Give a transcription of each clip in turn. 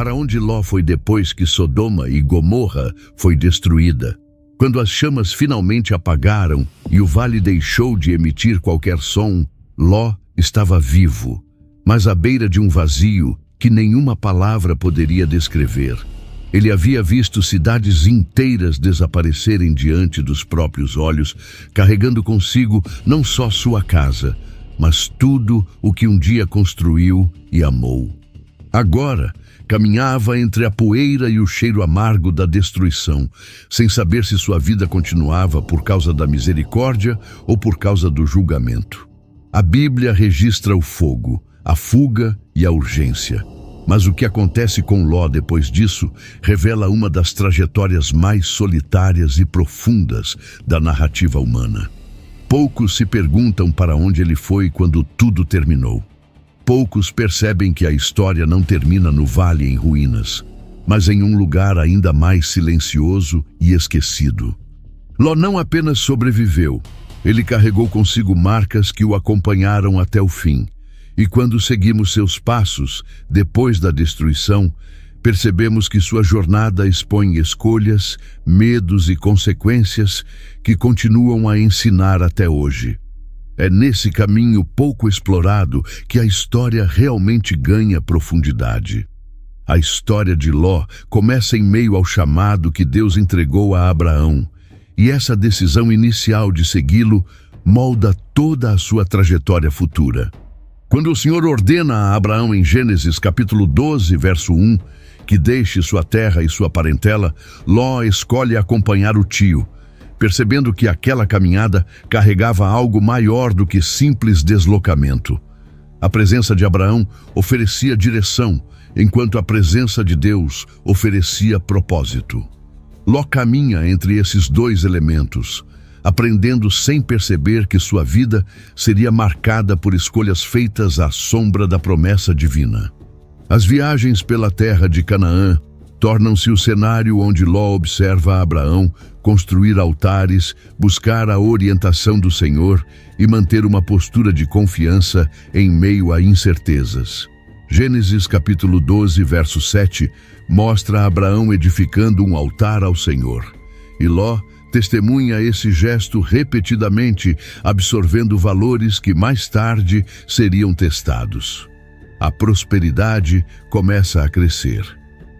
Para onde Ló foi depois que Sodoma e Gomorra foi destruída? Quando as chamas finalmente apagaram e o vale deixou de emitir qualquer som, Ló estava vivo, mas à beira de um vazio que nenhuma palavra poderia descrever. Ele havia visto cidades inteiras desaparecerem diante dos próprios olhos, carregando consigo não só sua casa, mas tudo o que um dia construiu e amou. Agora, caminhava entre a poeira e o cheiro amargo da destruição, sem saber se sua vida continuava por causa da misericórdia ou por causa do julgamento. A Bíblia registra o fogo, a fuga e a urgência. Mas o que acontece com Ló depois disso revela uma das trajetórias mais solitárias e profundas da narrativa humana. Poucos se perguntam para onde ele foi quando tudo terminou. Poucos percebem que a história não termina no vale em ruínas, mas em um lugar ainda mais silencioso e esquecido. Ló não apenas sobreviveu, ele carregou consigo marcas que o acompanharam até o fim. E quando seguimos seus passos, depois da destruição, percebemos que sua jornada expõe escolhas, medos e consequências que continuam a ensinar até hoje. É nesse caminho pouco explorado que a história realmente ganha profundidade. A história de Ló começa em meio ao chamado que Deus entregou a Abraão, e essa decisão inicial de segui-lo molda toda a sua trajetória futura. Quando o Senhor ordena a Abraão em Gênesis capítulo 12, verso 1, que deixe sua terra e sua parentela, Ló escolhe acompanhar o tio, percebendo que aquela caminhada carregava algo maior do que simples deslocamento. A presença de Abraão oferecia direção, enquanto a presença de Deus oferecia propósito. Ló caminha entre esses dois elementos, aprendendo sem perceber que sua vida seria marcada por escolhas feitas à sombra da promessa divina. As viagens pela terra de Canaã tornam-se o cenário onde Ló observa Abraão construir altares, buscar a orientação do Senhor e manter uma postura de confiança em meio a incertezas. Gênesis capítulo 12, verso 7, mostra Abraão edificando um altar ao Senhor. E Ló testemunha esse gesto repetidamente, absorvendo valores que mais tarde seriam testados. A prosperidade começa a crescer.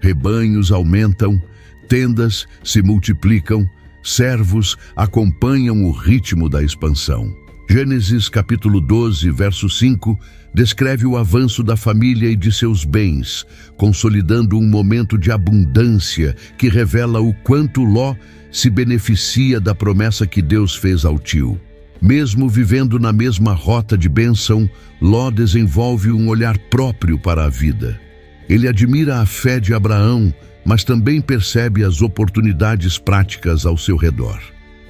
Rebanhos aumentam, tendas se multiplicam, servos acompanham o ritmo da expansão. Gênesis capítulo 12, verso 5, descreve o avanço da família e de seus bens, consolidando um momento de abundância que revela o quanto Ló se beneficia da promessa que Deus fez ao tio. Mesmo vivendo na mesma rota de bênção, Ló desenvolve um olhar próprio para a vida. Ele admira a fé de Abraão, mas também percebe as oportunidades práticas ao seu redor.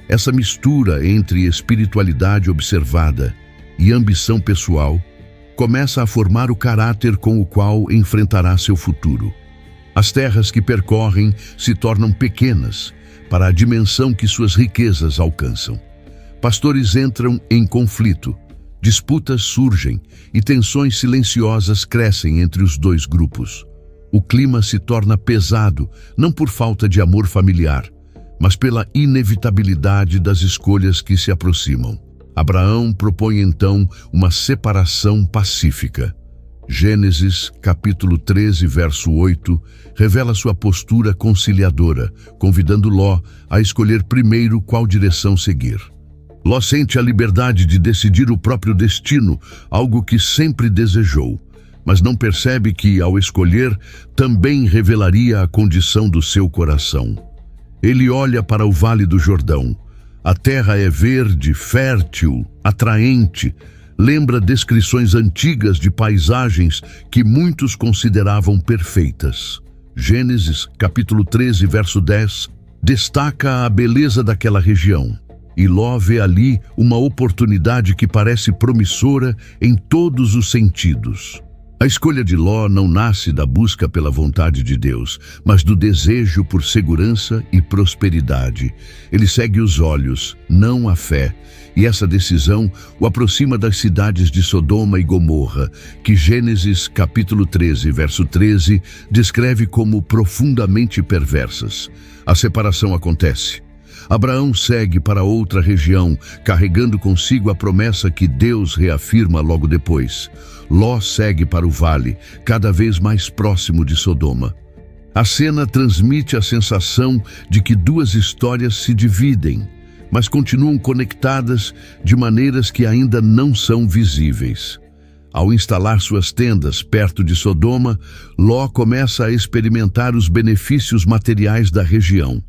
Essa mistura entre espiritualidade observada e ambição pessoal começa a formar o caráter com o qual enfrentará seu futuro. As terras que percorrem se tornam pequenas para a dimensão que suas riquezas alcançam. Pastores entram em conflito, disputas surgem e tensões silenciosas crescem entre os dois grupos. O clima se torna pesado, não por falta de amor familiar, mas pela inevitabilidade das escolhas que se aproximam. Abraão propõe então uma separação pacífica. Gênesis capítulo 13, verso 8, revela sua postura conciliadora, convidando Ló a escolher primeiro qual direção seguir. Ló sente a liberdade de decidir o próprio destino, algo que sempre desejou, mas não percebe que, ao escolher, também revelaria a condição do seu coração. Ele olha para o Vale do Jordão. A terra é verde, fértil, atraente, lembra descrições antigas de paisagens que muitos consideravam perfeitas. Gênesis, capítulo 13, verso 10, destaca a beleza daquela região. E Ló vê ali uma oportunidade que parece promissora em todos os sentidos. A escolha de Ló não nasce da busca pela vontade de Deus, mas do desejo por segurança e prosperidade. Ele segue os olhos, não a fé, e essa decisão o aproxima das cidades de Sodoma e Gomorra, que Gênesis capítulo 13, verso 13, descreve como profundamente perversas. A separação acontece. Abraão segue para outra região, carregando consigo a promessa que Deus reafirma logo depois. Ló segue para o vale, cada vez mais próximo de Sodoma. A cena transmite a sensação de que duas histórias se dividem, mas continuam conectadas de maneiras que ainda não são visíveis. Ao instalar suas tendas perto de Sodoma, Ló começa a experimentar os benefícios materiais da região.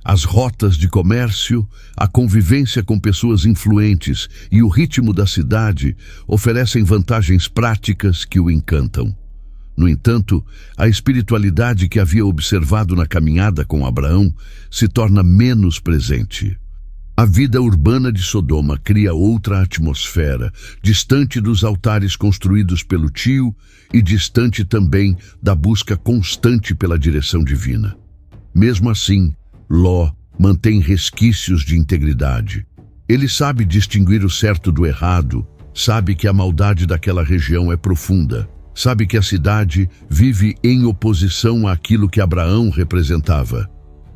As rotas de comércio, a convivência com pessoas influentes e o ritmo da cidade oferecem vantagens práticas que o encantam. No entanto, a espiritualidade que havia observado na caminhada com Abraão se torna menos presente. A vida urbana de Sodoma cria outra atmosfera, distante dos altares construídos pelo tio e distante também da busca constante pela direção divina. Mesmo assim, Ló mantém resquícios de integridade. Ele sabe distinguir o certo do errado, sabe que a maldade daquela região é profunda, sabe que a cidade vive em oposição àquilo que Abraão representava.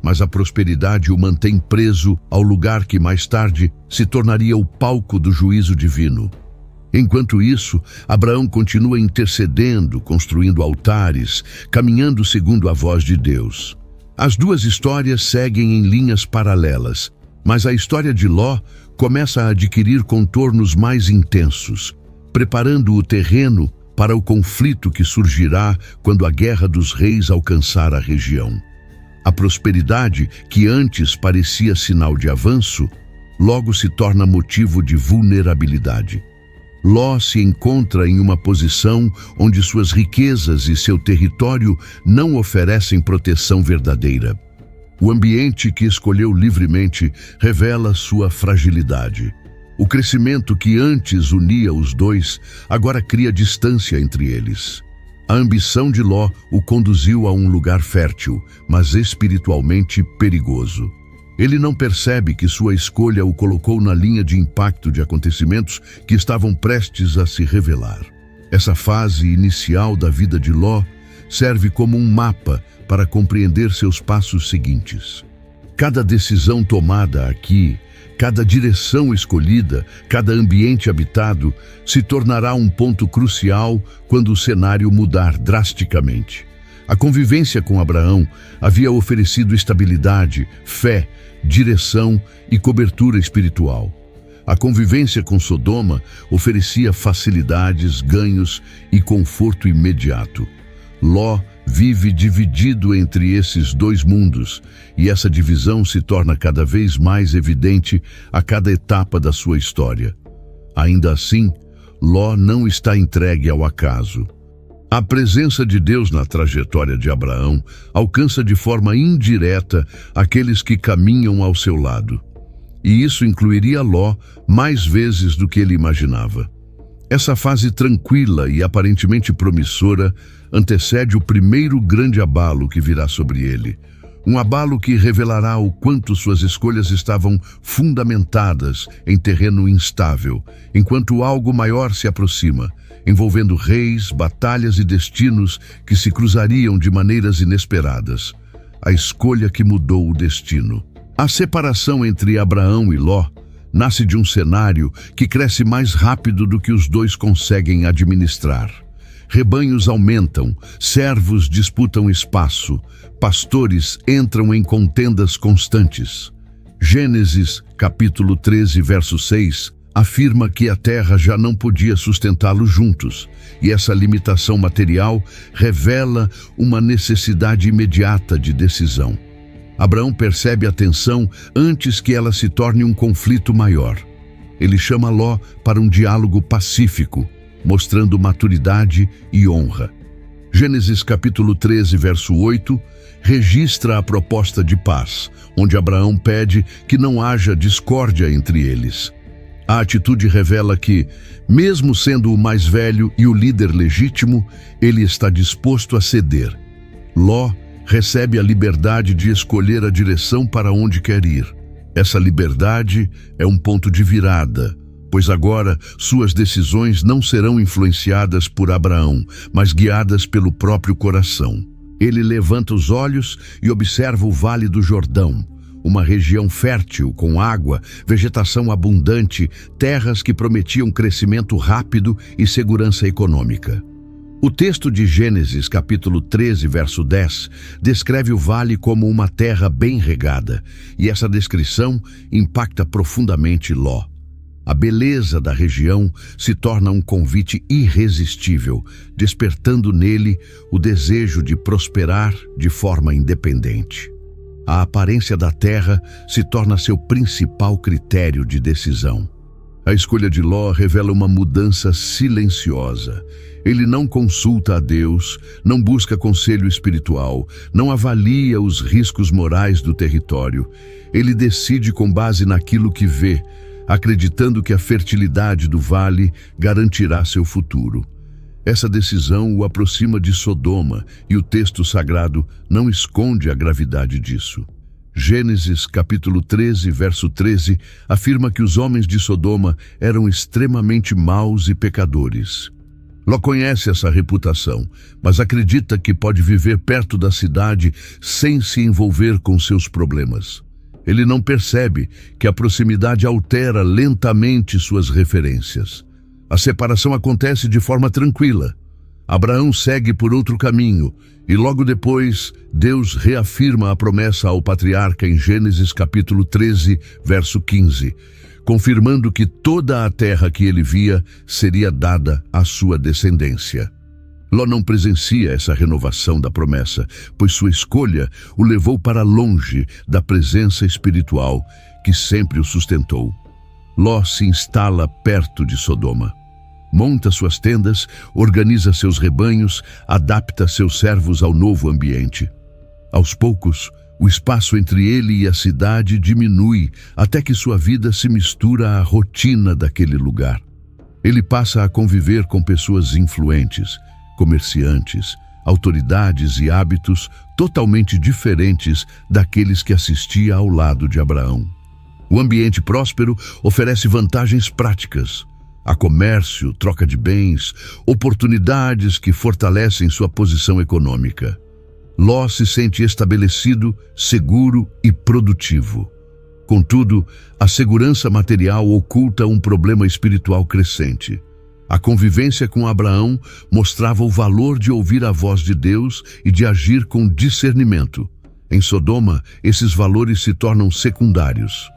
Mas a prosperidade o mantém preso ao lugar que mais tarde se tornaria o palco do juízo divino. Enquanto isso, Abraão continua intercedendo, construindo altares, caminhando segundo a voz de Deus. As duas histórias seguem em linhas paralelas, mas a história de Ló começa a adquirir contornos mais intensos, preparando o terreno para o conflito que surgirá quando a guerra dos reis alcançar a região. A prosperidade, que antes parecia sinal de avanço, logo se torna motivo de vulnerabilidade. Ló se encontra em uma posição onde suas riquezas e seu território não oferecem proteção verdadeira. O ambiente que escolheu livremente revela sua fragilidade. O crescimento que antes unia os dois agora cria distância entre eles. A ambição de Ló o conduziu a um lugar fértil, mas espiritualmente perigoso. Ele não percebe que sua escolha o colocou na linha de impacto de acontecimentos que estavam prestes a se revelar. Essa fase inicial da vida de Ló serve como um mapa para compreender seus passos seguintes. Cada decisão tomada aqui, cada direção escolhida, cada ambiente habitado se tornará um ponto crucial quando o cenário mudar drasticamente. A convivência com Abraão havia oferecido estabilidade, fé, direção e cobertura espiritual. A convivência com Sodoma oferecia facilidades, ganhos e conforto imediato. Ló vive dividido entre esses dois mundos, e essa divisão se torna cada vez mais evidente a cada etapa da sua história. Ainda assim, Ló não está entregue ao acaso. A presença de Deus na trajetória de Abraão alcança de forma indireta aqueles que caminham ao seu lado. E isso incluiria Ló mais vezes do que ele imaginava. Essa fase tranquila e aparentemente promissora antecede o primeiro grande abalo que virá sobre ele. Um abalo que revelará o quanto suas escolhas estavam fundamentadas em terreno instável, enquanto algo maior se aproxima, envolvendo reis, batalhas e destinos que se cruzariam de maneiras inesperadas. A escolha que mudou o destino. A separação entre Abraão e Ló nasce de um cenário que cresce mais rápido do que os dois conseguem administrar. Rebanhos aumentam, servos disputam espaço, pastores entram em contendas constantes. Gênesis, capítulo 13, verso 6, afirma que a terra já não podia sustentá-los juntos, e essa limitação material revela uma necessidade imediata de decisão. Abraão percebe a tensão antes que ela se torne um conflito maior. Ele chama Ló para um diálogo pacífico, mostrando maturidade e honra. Gênesis capítulo 13, verso 8, registra a proposta de paz, onde Abraão pede que não haja discórdia entre eles. A atitude revela que, mesmo sendo o mais velho e o líder legítimo, ele está disposto a ceder. Ló recebe a liberdade de escolher a direção para onde quer ir. Essa liberdade é um ponto de virada, pois agora suas decisões não serão influenciadas por Abraão, mas guiadas pelo próprio coração. Ele levanta os olhos e observa o Vale do Jordão, uma região fértil com água, vegetação abundante, terras que prometiam crescimento rápido e segurança econômica. O texto de Gênesis, capítulo 13, verso 10, descreve o vale como uma terra bem regada, e essa descrição impacta profundamente Ló. A beleza da região se torna um convite irresistível, despertando nele o desejo de prosperar de forma independente. A aparência da terra se torna seu principal critério de decisão. A escolha de Ló revela uma mudança silenciosa. Ele não consulta a Deus, não busca conselho espiritual, não avalia os riscos morais do território. Ele decide com base naquilo que vê, acreditando que a fertilidade do vale garantirá seu futuro. Essa decisão o aproxima de Sodoma, e o texto sagrado não esconde a gravidade disso. Gênesis capítulo 13, verso 13, afirma que os homens de Sodoma eram extremamente maus e pecadores. Ló conhece essa reputação, mas acredita que pode viver perto da cidade sem se envolver com seus problemas. Ele não percebe que a proximidade altera lentamente suas referências. A separação acontece de forma tranquila. Abraão segue por outro caminho, e logo depois, Deus reafirma a promessa ao patriarca em Gênesis capítulo 13, verso 15, confirmando que toda a terra que ele via seria dada à sua descendência. Ló não presencia essa renovação da promessa, pois sua escolha o levou para longe da presença espiritual que sempre o sustentou. Ló se instala perto de Sodoma. Monta suas tendas, organiza seus rebanhos, adapta seus servos ao novo ambiente. Aos poucos, o espaço entre ele e a cidade diminui até que sua vida se mistura à rotina daquele lugar. Ele passa a conviver com pessoas influentes, comerciantes, autoridades e hábitos totalmente diferentes daqueles que assistia ao lado de Abraão. O ambiente próspero oferece vantagens práticas. Há comércio, troca de bens, oportunidades que fortalecem sua posição econômica. Ló se sente estabelecido, seguro e produtivo. Contudo, a segurança material oculta um problema espiritual crescente. A convivência com Abraão mostrava o valor de ouvir a voz de Deus e de agir com discernimento. Em Sodoma, esses valores se tornam secundários.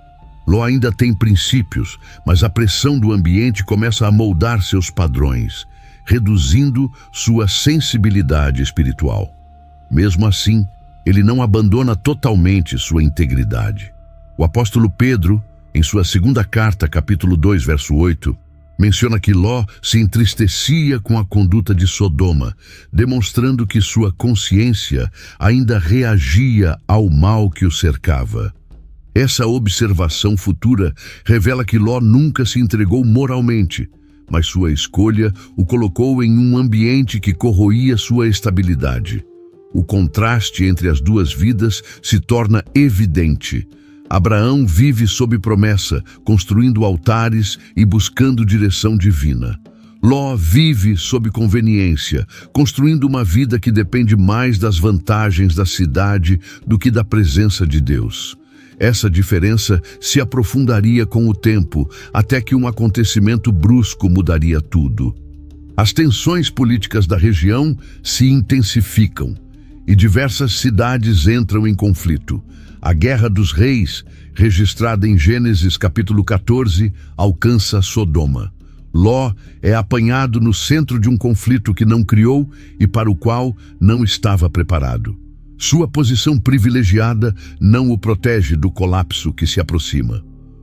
Ló ainda tem princípios, mas a pressão do ambiente começa a moldar seus padrões, reduzindo sua sensibilidade espiritual. Mesmo assim, ele não abandona totalmente sua integridade. O apóstolo Pedro, em sua segunda carta, capítulo 2, verso 8, menciona que Ló se entristecia com a conduta de Sodoma, demonstrando que sua consciência ainda reagia ao mal que o cercava. Essa observação futura revela que Ló nunca se entregou moralmente, mas sua escolha o colocou em um ambiente que corroía sua estabilidade. O contraste entre as duas vidas se torna evidente. Abraão vive sob promessa, construindo altares e buscando direção divina. Ló vive sob conveniência, construindo uma vida que depende mais das vantagens da cidade do que da presença de Deus. Essa diferença se aprofundaria com o tempo, até que um acontecimento brusco mudaria tudo. As tensões políticas da região se intensificam e diversas cidades entram em conflito. A Guerra dos Reis, registrada em Gênesis capítulo 14, alcança Sodoma. Ló é apanhado no centro de um conflito que não criou e para o qual não estava preparado. Sua posição privilegiada não o protege do colapso que se aproxima.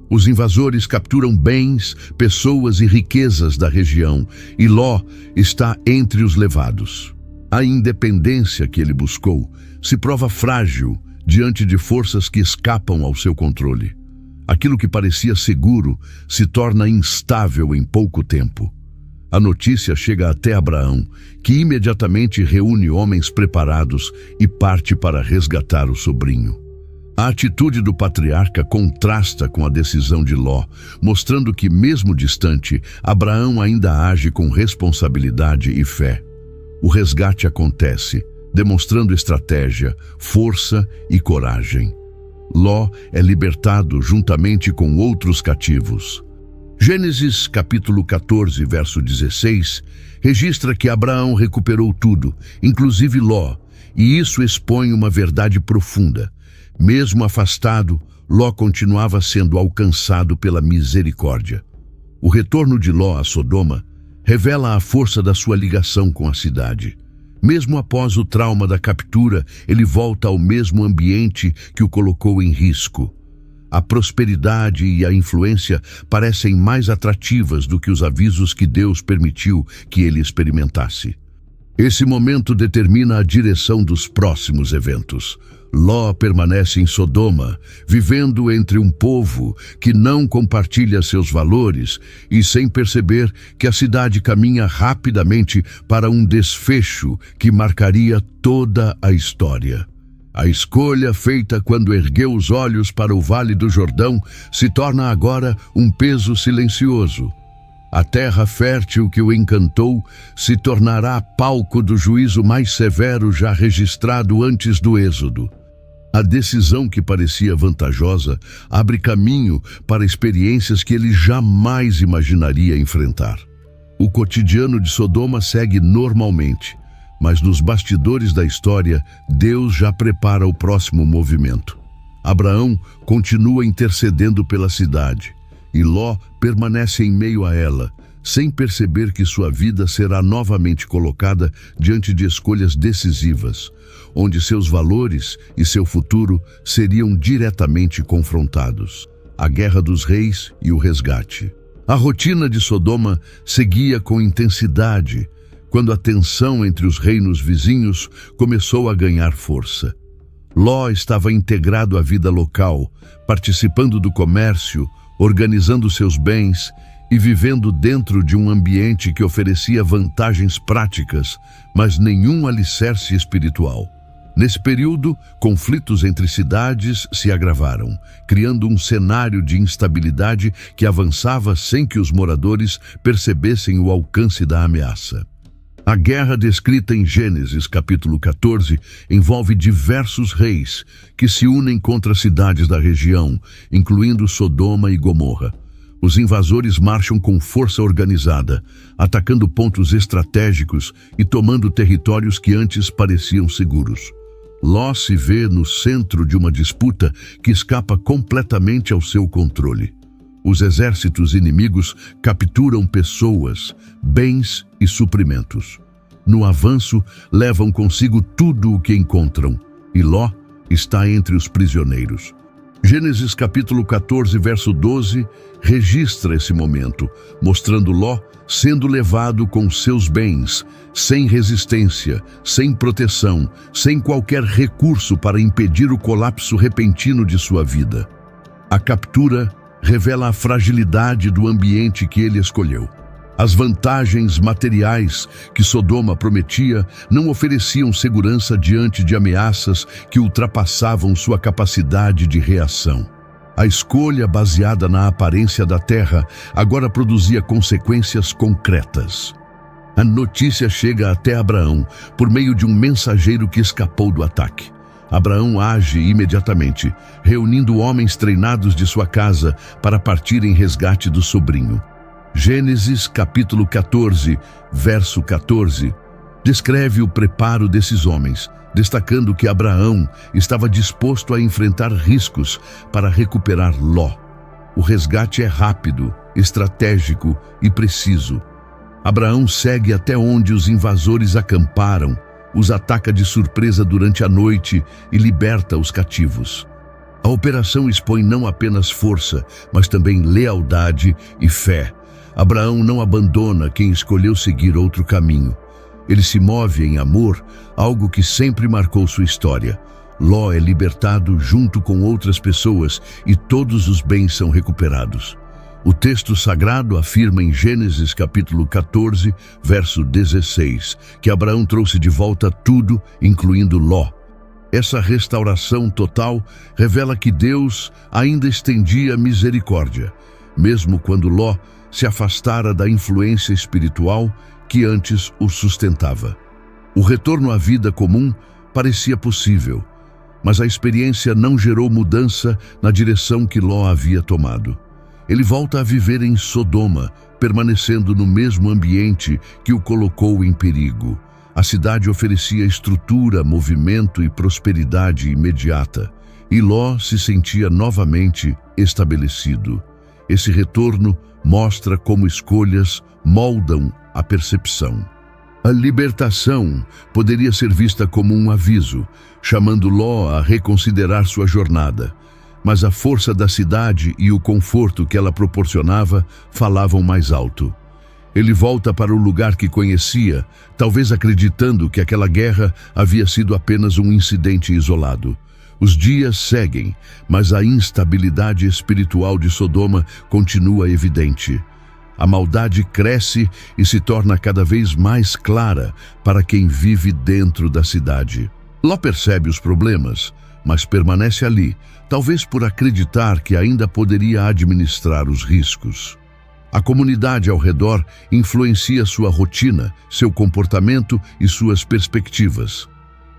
Os invasores capturam bens, pessoas e riquezas da região, e Ló está entre os levados. A independência que ele buscou se prova frágil diante de forças que escapam ao seu controle. Aquilo que parecia seguro se torna instável em pouco tempo. A notícia chega até Abraão, que imediatamente reúne homens preparados e parte para resgatar o sobrinho. A atitude do patriarca contrasta com a decisão de Ló, mostrando que, mesmo distante, Abraão ainda age com responsabilidade e fé. O resgate acontece, demonstrando estratégia, força e coragem. Ló é libertado juntamente com outros cativos. Gênesis capítulo 14, verso 16, registra que Abraão recuperou tudo, inclusive Ló, e isso expõe uma verdade profunda. Mesmo afastado, Ló continuava sendo alcançado pela misericórdia. O retorno de Ló a Sodoma revela a força da sua ligação com a cidade. Mesmo após o trauma da captura, ele volta ao mesmo ambiente que o colocou em risco. A prosperidade e a influência parecem mais atrativas do que os avisos que Deus permitiu que ele experimentasse. Esse momento determina a direção dos próximos eventos. Ló permanece em Sodoma, vivendo entre um povo que não compartilha seus valores e sem perceber que a cidade caminha rapidamente para um desfecho que marcaria toda a história. A escolha feita quando ergueu os olhos para o Vale do Jordão se torna agora um peso silencioso. A terra fértil que o encantou se tornará palco do juízo mais severo já registrado antes do Êxodo. A decisão que parecia vantajosa abre caminho para experiências que ele jamais imaginaria enfrentar. O cotidiano de Sodoma segue normalmente, mas nos bastidores da história, Deus já prepara o próximo movimento. Abraão continua intercedendo pela cidade, e Ló permanece em meio a ela, sem perceber que sua vida será novamente colocada diante de escolhas decisivas, onde seus valores e seu futuro seriam diretamente confrontados. A guerra dos reis e o resgate. A rotina de Sodoma seguia com intensidade, quando a tensão entre os reinos vizinhos começou a ganhar força. Ló estava integrado à vida local, participando do comércio, organizando seus bens e vivendo dentro de um ambiente que oferecia vantagens práticas, mas nenhum alicerce espiritual. Nesse período, conflitos entre cidades se agravaram, criando um cenário de instabilidade que avançava sem que os moradores percebessem o alcance da ameaça. A guerra descrita em Gênesis capítulo 14 envolve diversos reis que se unem contra cidades da região, incluindo Sodoma e Gomorra. Os invasores marcham com força organizada, atacando pontos estratégicos e tomando territórios que antes pareciam seguros. Ló se vê no centro de uma disputa que escapa completamente ao seu controle. Os exércitos inimigos capturam pessoas, bens e suprimentos. No avanço, levam consigo tudo o que encontram, e Ló está entre os prisioneiros. Gênesis capítulo 14, verso 12, registra esse momento, mostrando Ló sendo levado com seus bens, sem resistência, sem proteção, sem qualquer recurso para impedir o colapso repentino de sua vida. A captura revela a fragilidade do ambiente que ele escolheu. As vantagens materiais que Sodoma prometia não ofereciam segurança diante de ameaças que ultrapassavam sua capacidade de reação. A escolha baseada na aparência da terra agora produzia consequências concretas. A notícia chega até Abraão por meio de um mensageiro que escapou do ataque. Abraão age imediatamente, reunindo homens treinados de sua casa para partir em resgate do sobrinho. Gênesis capítulo 14, verso 14, descreve o preparo desses homens, destacando que Abraão estava disposto a enfrentar riscos para recuperar Ló. O resgate é rápido, estratégico e preciso. Abraão segue até onde os invasores acamparam, os ataca de surpresa durante a noite e liberta os cativos. A operação expõe não apenas força, mas também lealdade e fé. Abraão não abandona quem escolheu seguir outro caminho. Ele se move em amor, algo que sempre marcou sua história. Ló é libertado junto com outras pessoas e todos os bens são recuperados. O texto sagrado afirma em Gênesis capítulo 14, verso 16, que Abraão trouxe de volta tudo, incluindo Ló. Essa restauração total revela que Deus ainda estendia misericórdia, mesmo quando Ló se afastara da influência espiritual que antes o sustentava. O retorno à vida comum parecia possível, mas a experiência não gerou mudança na direção que Ló havia tomado. Ele volta a viver em Sodoma, permanecendo no mesmo ambiente que o colocou em perigo. A cidade oferecia estrutura, movimento e prosperidade imediata, e Ló se sentia novamente estabelecido. Esse retorno mostra como escolhas moldam a percepção. A libertação poderia ser vista como um aviso, chamando Ló a reconsiderar sua jornada. Mas a força da cidade e o conforto que ela proporcionava falavam mais alto. Ele volta para o lugar que conhecia, talvez acreditando que aquela guerra havia sido apenas um incidente isolado. Os dias seguem, mas a instabilidade espiritual de Sodoma continua evidente. A maldade cresce e se torna cada vez mais clara para quem vive dentro da cidade. Ló percebe os problemas, mas permanece ali, talvez por acreditar que ainda poderia administrar os riscos. A comunidade ao redor influencia sua rotina, seu comportamento e suas perspectivas.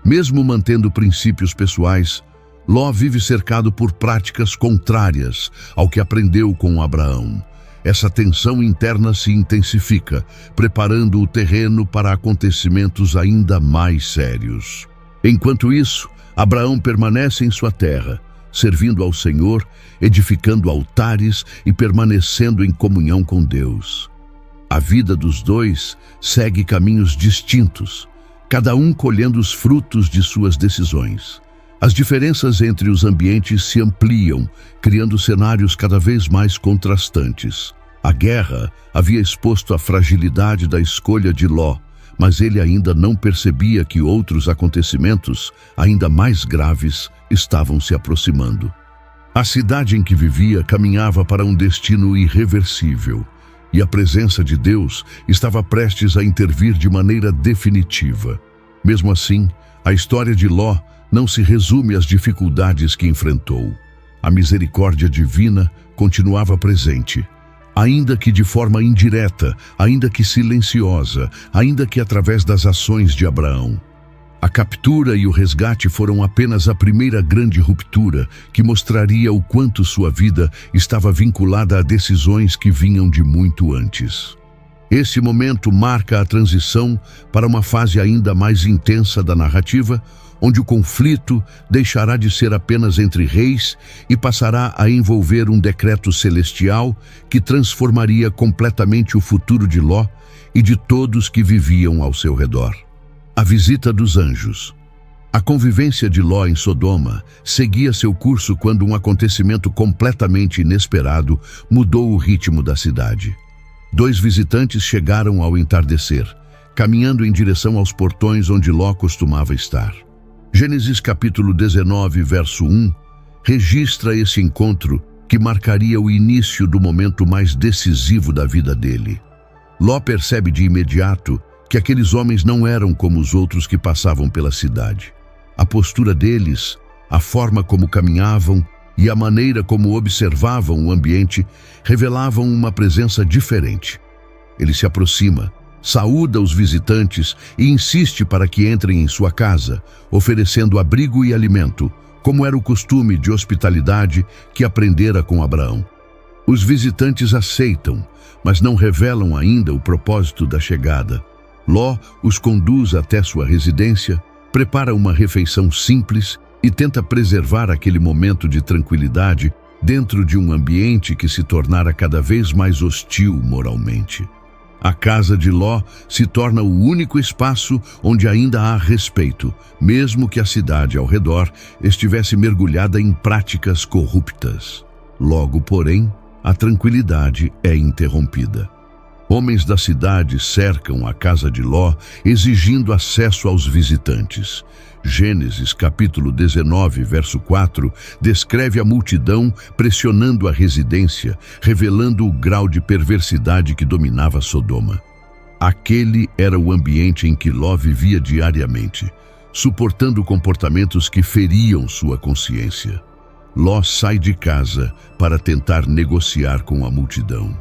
Mesmo mantendo princípios pessoais, Ló vive cercado por práticas contrárias ao que aprendeu com Abraão. Essa tensão interna se intensifica, preparando o terreno para acontecimentos ainda mais sérios. Enquanto isso, Abraão permanece em sua terra, servindo ao Senhor, edificando altares e permanecendo em comunhão com Deus. A vida dos dois segue caminhos distintos, cada um colhendo os frutos de suas decisões. As diferenças entre os ambientes se ampliam, criando cenários cada vez mais contrastantes. A guerra havia exposto a fragilidade da escolha de Ló, mas ele ainda não percebia que outros acontecimentos, ainda mais graves, estavam se aproximando. A cidade em que vivia caminhava para um destino irreversível, e a presença de Deus estava prestes a intervir de maneira definitiva. Mesmo assim, a história de Ló não se resume às dificuldades que enfrentou. A misericórdia divina continuava presente, ainda que de forma indireta, ainda que silenciosa, ainda que através das ações de Abraão. A captura e o resgate foram apenas a primeira grande ruptura que mostraria o quanto sua vida estava vinculada a decisões que vinham de muito antes. Esse momento marca a transição para uma fase ainda mais intensa da narrativa, onde o conflito deixará de ser apenas entre reis e passará a envolver um decreto celestial que transformaria completamente o futuro de Ló e de todos que viviam ao seu redor. A visita dos anjos. A convivência de Ló em Sodoma seguia seu curso quando um acontecimento completamente inesperado mudou o ritmo da cidade. 2 visitantes chegaram ao entardecer, caminhando em direção aos portões onde Ló costumava estar. Gênesis capítulo 19, verso 1, registra esse encontro que marcaria o início do momento mais decisivo da vida dele. Ló percebe de imediato que aqueles homens não eram como os outros que passavam pela cidade. A postura deles, a forma como caminhavam e a maneira como observavam o ambiente revelavam uma presença diferente. Ele se aproxima, saúda os visitantes e insiste para que entrem em sua casa, oferecendo abrigo e alimento, como era o costume de hospitalidade que aprendera com Abraão. Os visitantes aceitam, mas não revelam ainda o propósito da chegada. Ló os conduz até sua residência, prepara uma refeição simples e tenta preservar aquele momento de tranquilidade dentro de um ambiente que se tornara cada vez mais hostil moralmente. A casa de Ló se torna o único espaço onde ainda há respeito, mesmo que a cidade ao redor estivesse mergulhada em práticas corruptas. Logo, porém, a tranquilidade é interrompida. Homens da cidade cercam a casa de Ló, exigindo acesso aos visitantes. Gênesis capítulo 19, verso 4, descreve a multidão pressionando a residência, revelando o grau de perversidade que dominava Sodoma. Aquele era o ambiente em que Ló vivia diariamente, suportando comportamentos que feriam sua consciência. Ló sai de casa para tentar negociar com a multidão.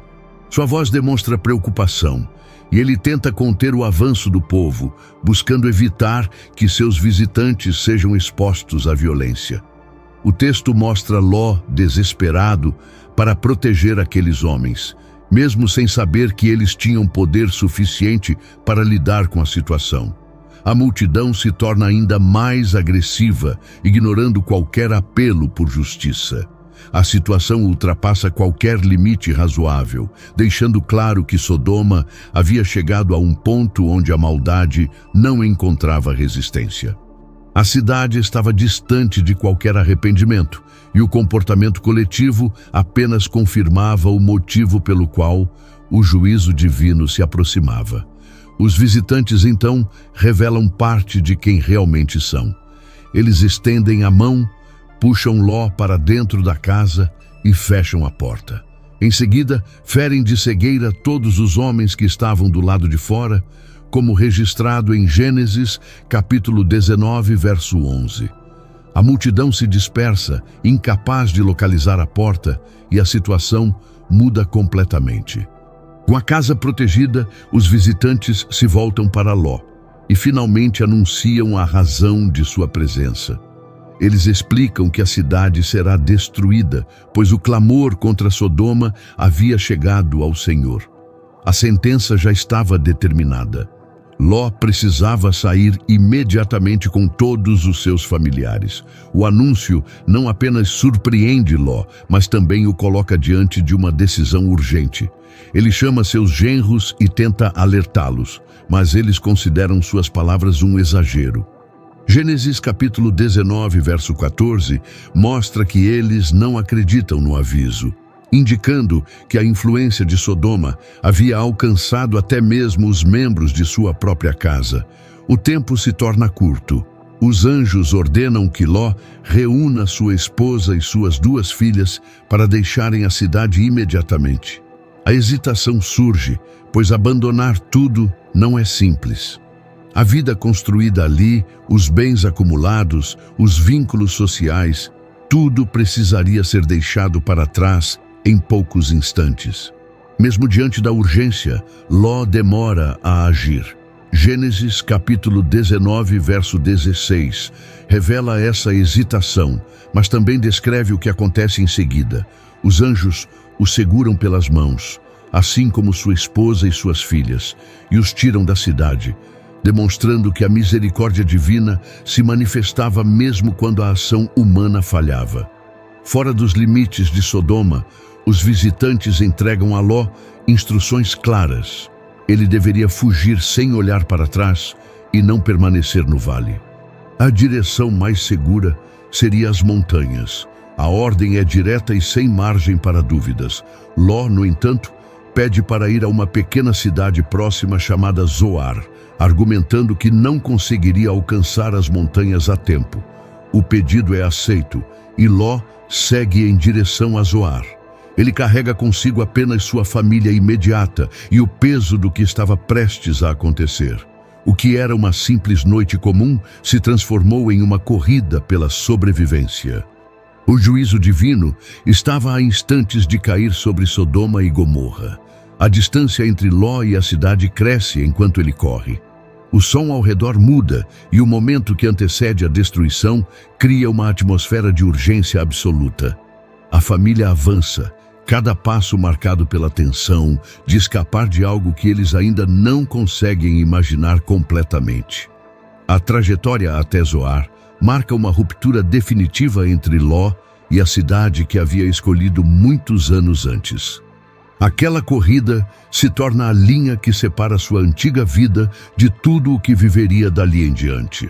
Sua voz demonstra preocupação e ele tenta conter o avanço do povo, buscando evitar que seus visitantes sejam expostos à violência. O texto mostra Ló desesperado para proteger aqueles homens, mesmo sem saber que eles tinham poder suficiente para lidar com a situação. A multidão se torna ainda mais agressiva, ignorando qualquer apelo por justiça. A situação ultrapassa qualquer limite razoável, deixando claro que Sodoma havia chegado a um ponto onde a maldade não encontrava resistência. A cidade estava distante de qualquer arrependimento, e o comportamento coletivo apenas confirmava o motivo pelo qual o juízo divino se aproximava. Os visitantes, então, revelam parte de quem realmente são. Eles estendem a mão, puxam Ló para dentro da casa e fecham a porta. Em seguida, ferem de cegueira todos os homens que estavam do lado de fora, como registrado em Gênesis, capítulo 19, verso 11. A multidão se dispersa, incapaz de localizar a porta, e a situação muda completamente. Com a casa protegida, os visitantes se voltam para Ló e finalmente anunciam a razão de sua presença. Eles explicam que a cidade será destruída, pois o clamor contra Sodoma havia chegado ao Senhor. A sentença já estava determinada. Ló precisava sair imediatamente com todos os seus familiares. O anúncio não apenas surpreende Ló, mas também o coloca diante de uma decisão urgente. Ele chama seus genros e tenta alertá-los, mas eles consideram suas palavras um exagero. Gênesis capítulo 19, verso 14, mostra que eles não acreditam no aviso, indicando que a influência de Sodoma havia alcançado até mesmo os membros de sua própria casa. O tempo se torna curto. Os anjos ordenam que Ló reúna sua esposa e suas 2 filhas para deixarem a cidade imediatamente. A hesitação surge, pois abandonar tudo não é simples. A vida construída ali, os bens acumulados, os vínculos sociais, tudo precisaria ser deixado para trás em poucos instantes. Mesmo diante da urgência, Ló demora a agir. Gênesis capítulo 19, verso 16, revela essa hesitação, mas também descreve o que acontece em seguida. Os anjos o seguram pelas mãos, assim como sua esposa e suas filhas, e os tiram da cidade, demonstrando que a misericórdia divina se manifestava mesmo quando a ação humana falhava. Fora dos limites de Sodoma, os visitantes entregam a Ló instruções claras. Ele deveria fugir sem olhar para trás e não permanecer no vale. A direção mais segura seria as montanhas. A ordem é direta e sem margem para dúvidas. Ló, no entanto, pede para ir a uma pequena cidade próxima chamada Zoar, argumentando que não conseguiria alcançar as montanhas a tempo. O pedido é aceito e Ló segue em direção a Zoar. Ele carrega consigo apenas sua família imediata e o peso do que estava prestes a acontecer. O que era uma simples noite comum se transformou em uma corrida pela sobrevivência. O juízo divino estava a instantes de cair sobre Sodoma e Gomorra. A distância entre Ló e a cidade cresce enquanto ele corre. O som ao redor muda e o momento que antecede a destruição cria uma atmosfera de urgência absoluta. A família avança, cada passo marcado pela tensão de escapar de algo que eles ainda não conseguem imaginar completamente. A trajetória até Zoar marca uma ruptura definitiva entre Ló e a cidade que havia escolhido muitos anos antes. Aquela corrida se torna a linha que separa sua antiga vida de tudo o que viveria dali em diante.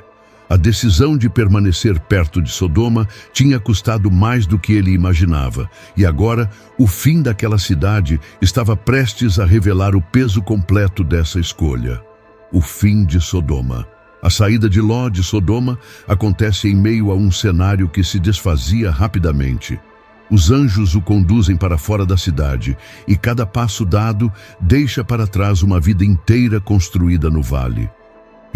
A decisão de permanecer perto de Sodoma tinha custado mais do que ele imaginava, e agora o fim daquela cidade estava prestes a revelar o peso completo dessa escolha. O fim de Sodoma. A saída de Ló de Sodoma acontece em meio a um cenário que se desfazia rapidamente. Os anjos o conduzem para fora da cidade, e cada passo dado deixa para trás uma vida inteira construída no vale.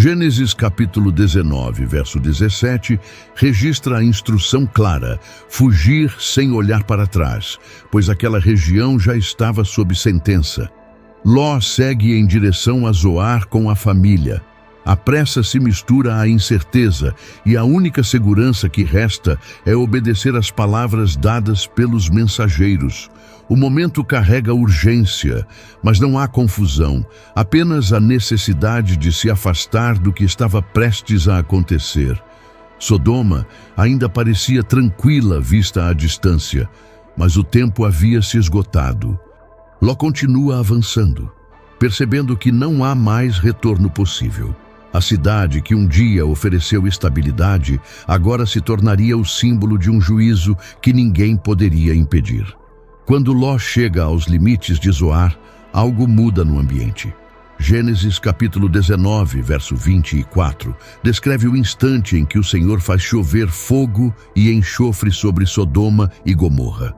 Gênesis capítulo 19, verso 17, registra a instrução clara: fugir sem olhar para trás, pois aquela região já estava sob sentença. Ló segue em direção a Zoar com a família. A pressa se mistura à incerteza, e a única segurança que resta é obedecer às palavras dadas pelos mensageiros. O momento carrega urgência, mas não há confusão, apenas a necessidade de se afastar do que estava prestes a acontecer. Sodoma ainda parecia tranquila vista à distância, mas o tempo havia se esgotado. Ló continua avançando, percebendo que não há mais retorno possível. A cidade que um dia ofereceu estabilidade, agora se tornaria o símbolo de um juízo que ninguém poderia impedir. Quando Ló chega aos limites de Zoar, algo muda no ambiente. Gênesis capítulo 19, verso 24, descreve o instante em que o Senhor faz chover fogo e enxofre sobre Sodoma e Gomorra.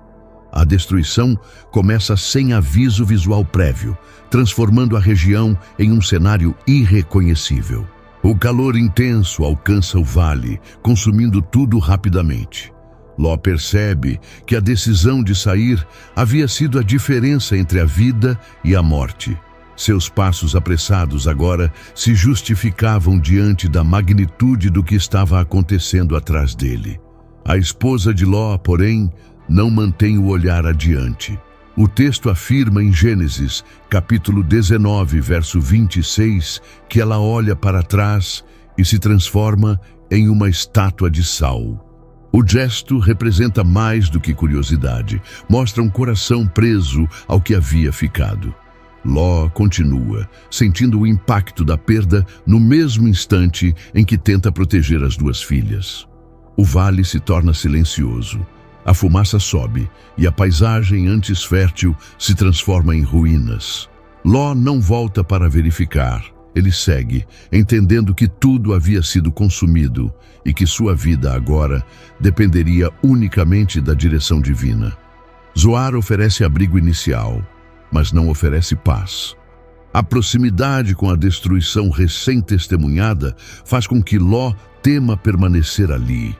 A destruição começa sem aviso visual prévio, transformando a região em um cenário irreconhecível. O calor intenso alcança o vale, consumindo tudo rapidamente. Ló percebe que a decisão de sair havia sido a diferença entre a vida e a morte. Seus passos apressados agora se justificavam diante da magnitude do que estava acontecendo atrás dele. A esposa de Ló, porém, não mantém o olhar adiante. O texto afirma em Gênesis, capítulo 19, verso 26, que ela olha para trás e se transforma em uma estátua de sal. O gesto representa mais do que curiosidade, mostra um coração preso ao que havia ficado. Ló continua, sentindo o impacto da perda no mesmo instante em que tenta proteger as duas filhas. O vale se torna silencioso. A fumaça sobe e a paisagem antes fértil se transforma em ruínas. Ló não volta para verificar. Ele segue, entendendo que tudo havia sido consumido e que sua vida agora dependeria unicamente da direção divina. Zoar oferece abrigo inicial, mas não oferece paz. A proximidade com a destruição recém-testemunhada faz com que Ló tema permanecer ali.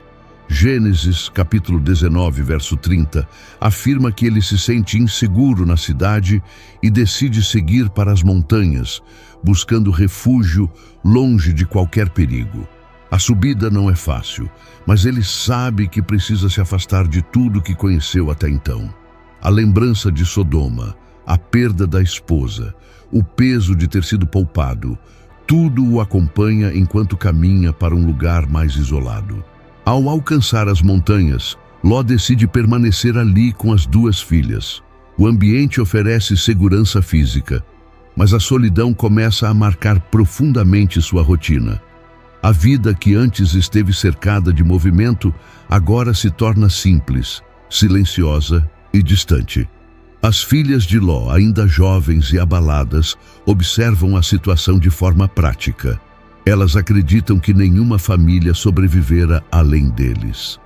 Gênesis, capítulo 19, verso 30, afirma que ele se sente inseguro na cidade e decide seguir para as montanhas, buscando refúgio longe de qualquer perigo. A subida não é fácil, mas ele sabe que precisa se afastar de tudo que conheceu até então. A lembrança de Sodoma, a perda da esposa, o peso de ter sido poupado, tudo o acompanha enquanto caminha para um lugar mais isolado. Ao alcançar as montanhas, Ló decide permanecer ali com as duas filhas. O ambiente oferece segurança física, mas a solidão começa a marcar profundamente sua rotina. A vida que antes esteve cercada de movimento, agora se torna simples, silenciosa e distante. As filhas de Ló, ainda jovens e abaladas, observam a situação de forma prática. Elas acreditam que nenhuma família sobrevivera além deles.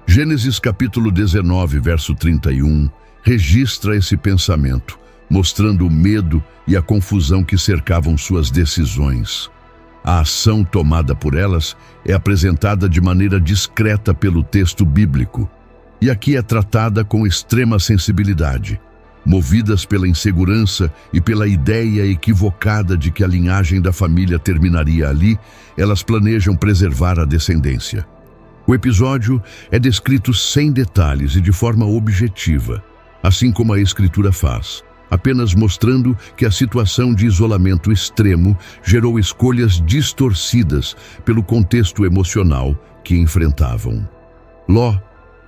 Gênesis capítulo 19, verso 31, registra esse pensamento, mostrando o medo e a confusão que cercavam suas decisões. A ação tomada por elas é apresentada de maneira discreta pelo texto bíblico, e aqui é tratada com extrema sensibilidade. Movidas pela insegurança e pela ideia equivocada de que a linhagem da família terminaria ali, elas planejam preservar a descendência. O episódio é descrito sem detalhes e de forma objetiva, assim como a Escritura faz, apenas mostrando que a situação de isolamento extremo gerou escolhas distorcidas pelo contexto emocional que enfrentavam. Ló,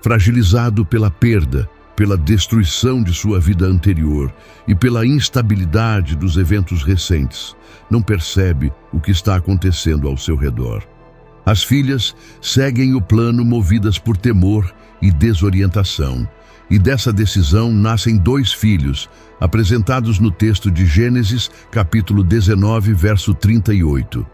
fragilizado pela perda, pela destruição de sua vida anterior e pela instabilidade dos eventos recentes, não percebe o que está acontecendo ao seu redor. As filhas seguem o plano movidas por temor e desorientação, e dessa decisão nascem 2 filhos, apresentados no texto de Gênesis, capítulo 19, verso 38.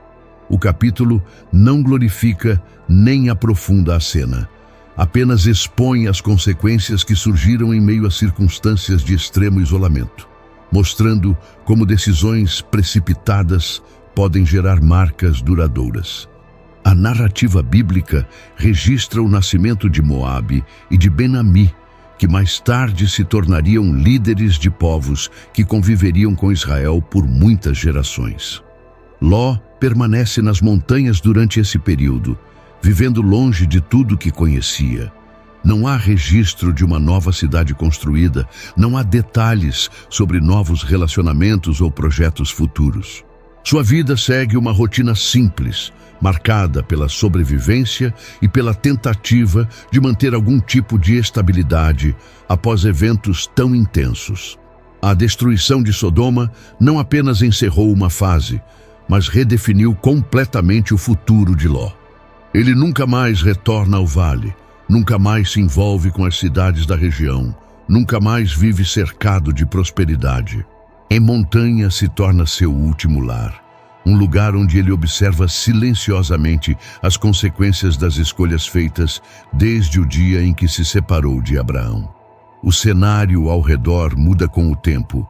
O capítulo não glorifica nem aprofunda a cena, apenas expõe as consequências que surgiram em meio a circunstâncias de extremo isolamento, mostrando como decisões precipitadas podem gerar marcas duradouras. A narrativa bíblica registra o nascimento de Moabe e de Ben-Ami, que mais tarde se tornariam líderes de povos que conviveriam com Israel por muitas gerações. Ló permanece nas montanhas durante esse período, vivendo longe de tudo que conhecia. Não há registro de uma nova cidade construída, não há detalhes sobre novos relacionamentos ou projetos futuros. Sua vida segue uma rotina simples, marcada pela sobrevivência e pela tentativa de manter algum tipo de estabilidade após eventos tão intensos. A destruição de Sodoma não apenas encerrou uma fase, mas redefiniu completamente o futuro de Ló. Ele nunca mais retorna ao vale, nunca mais se envolve com as cidades da região, nunca mais vive cercado de prosperidade. Em montanha se torna seu último lar, um lugar onde ele observa silenciosamente as consequências das escolhas feitas desde o dia em que se separou de Abraão. O cenário ao redor muda com o tempo,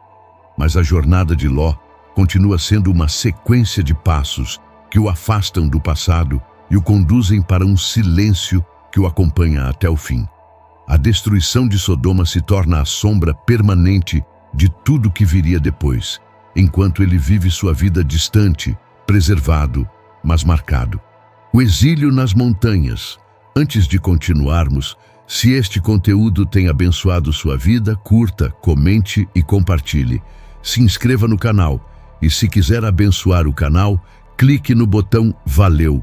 mas a jornada de Ló continua sendo uma sequência de passos que o afastam do passado e o conduzem para um silêncio que o acompanha até o fim. A destruição de Sodoma se torna a sombra permanente de tudo que viria depois, enquanto ele vive sua vida distante, preservado, mas marcado. O exílio nas montanhas. Antes de continuarmos, se este conteúdo tem abençoado sua vida, curta, comente e compartilhe. Se inscreva no canal e, se quiser abençoar o canal, clique no botão Valeu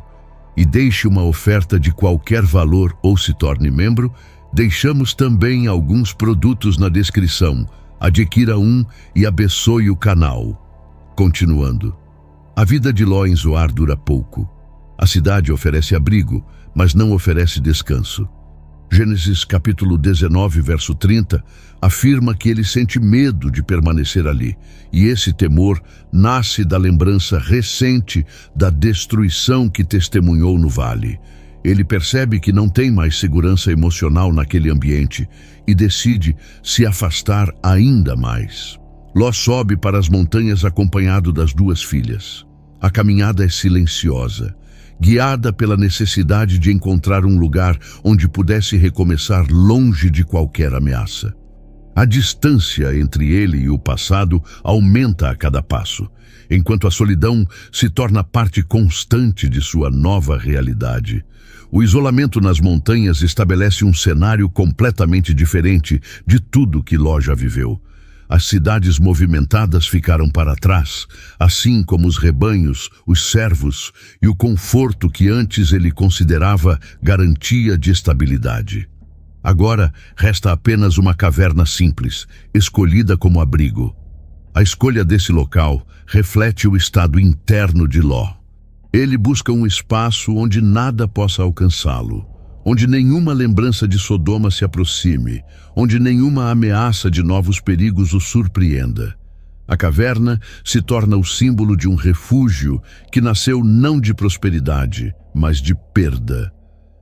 e deixe uma oferta de qualquer valor ou se torne membro. Deixamos também alguns produtos na descrição. Adquira um e abençoe o canal. Continuando. A vida de Ló em Zoar dura pouco. A cidade oferece abrigo, mas não oferece descanso. Gênesis capítulo 19, verso 30, afirma que ele sente medo de permanecer ali, e esse temor nasce da lembrança recente da destruição que testemunhou no vale. Ele percebe que não tem mais segurança emocional naquele ambiente e decide se afastar ainda mais. Ló sobe para as montanhas acompanhado das 2 filhas. A caminhada é silenciosa, guiada pela necessidade de encontrar um lugar onde pudesse recomeçar longe de qualquer ameaça. A distância entre ele e o passado aumenta a cada passo, enquanto a solidão se torna parte constante de sua nova realidade. O isolamento nas montanhas estabelece um cenário completamente diferente de tudo que Ló já viveu. As cidades movimentadas ficaram para trás, assim como os rebanhos, os servos e o conforto que antes ele considerava garantia de estabilidade. Agora resta apenas uma caverna simples, escolhida como abrigo. A escolha desse local reflete o estado interno de Ló. Ele busca um espaço onde nada possa alcançá-lo, onde nenhuma lembrança de Sodoma se aproxime, onde nenhuma ameaça de novos perigos o surpreenda. A caverna se torna o símbolo de um refúgio que nasceu não de prosperidade, mas de perda.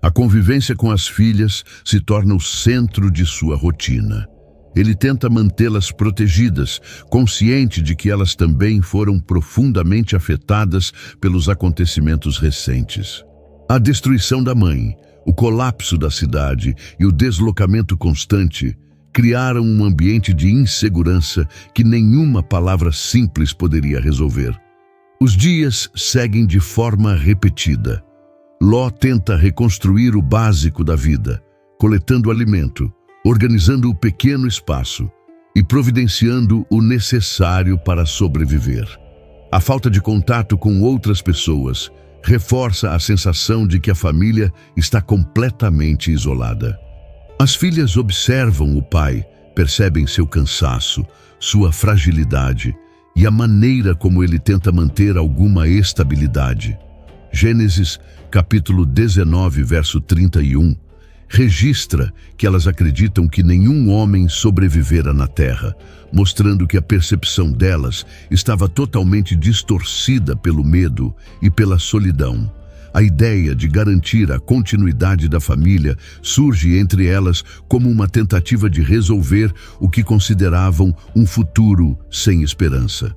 A convivência com as filhas se torna o centro de sua rotina. Ele tenta mantê-las protegidas, consciente de que elas também foram profundamente afetadas pelos acontecimentos recentes. A destruição da mãe, o colapso da cidade e o deslocamento constante criaram um ambiente de insegurança que nenhuma palavra simples poderia resolver. Os dias seguem de forma repetida. Ló tenta reconstruir o básico da vida, coletando alimento, organizando o pequeno espaço e providenciando o necessário para sobreviver. A falta de contato com outras pessoas reforça a sensação de que a família está completamente isolada. As filhas observam o pai, percebem seu cansaço, sua fragilidade e a maneira como ele tenta manter alguma estabilidade. Gênesis, capítulo 19, verso 31, registra que elas acreditam que nenhum homem sobrevivera na terra, mostrando que a percepção delas estava totalmente distorcida pelo medo e pela solidão. A ideia de garantir a continuidade da família surge entre elas como uma tentativa de resolver o que consideravam um futuro sem esperança.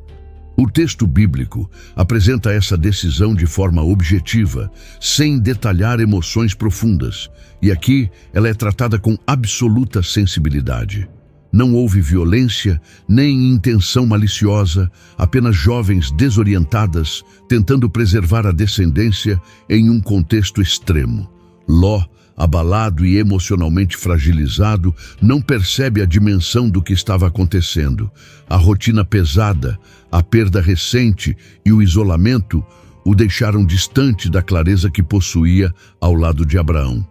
O texto bíblico apresenta essa decisão de forma objetiva, sem detalhar emoções profundas, e aqui ela é tratada com absoluta sensibilidade. Não houve violência, nem intenção maliciosa, apenas jovens desorientadas tentando preservar a descendência em um contexto extremo. Ló, abalado e emocionalmente fragilizado, não percebe a dimensão do que estava acontecendo. A rotina pesada, a perda recente e o isolamento o deixaram distante da clareza que possuía ao lado de Abraão.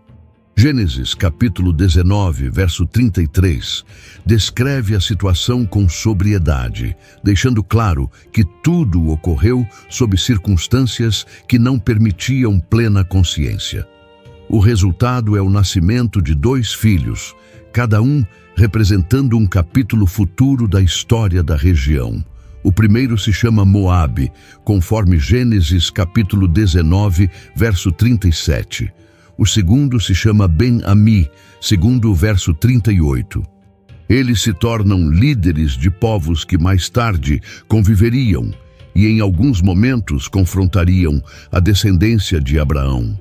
Gênesis, capítulo 19, verso 33, descreve a situação com sobriedade, deixando claro que tudo ocorreu sob circunstâncias que não permitiam plena consciência. O resultado é o nascimento de 2 filhos, cada um representando um capítulo futuro da história da região. O primeiro se chama Moabe, conforme Gênesis capítulo 19, verso 37. O segundo se chama Ben-Ami, segundo o verso 38. Eles se tornam líderes de povos que mais tarde conviveriam e em alguns momentos confrontariam a descendência de Abraão.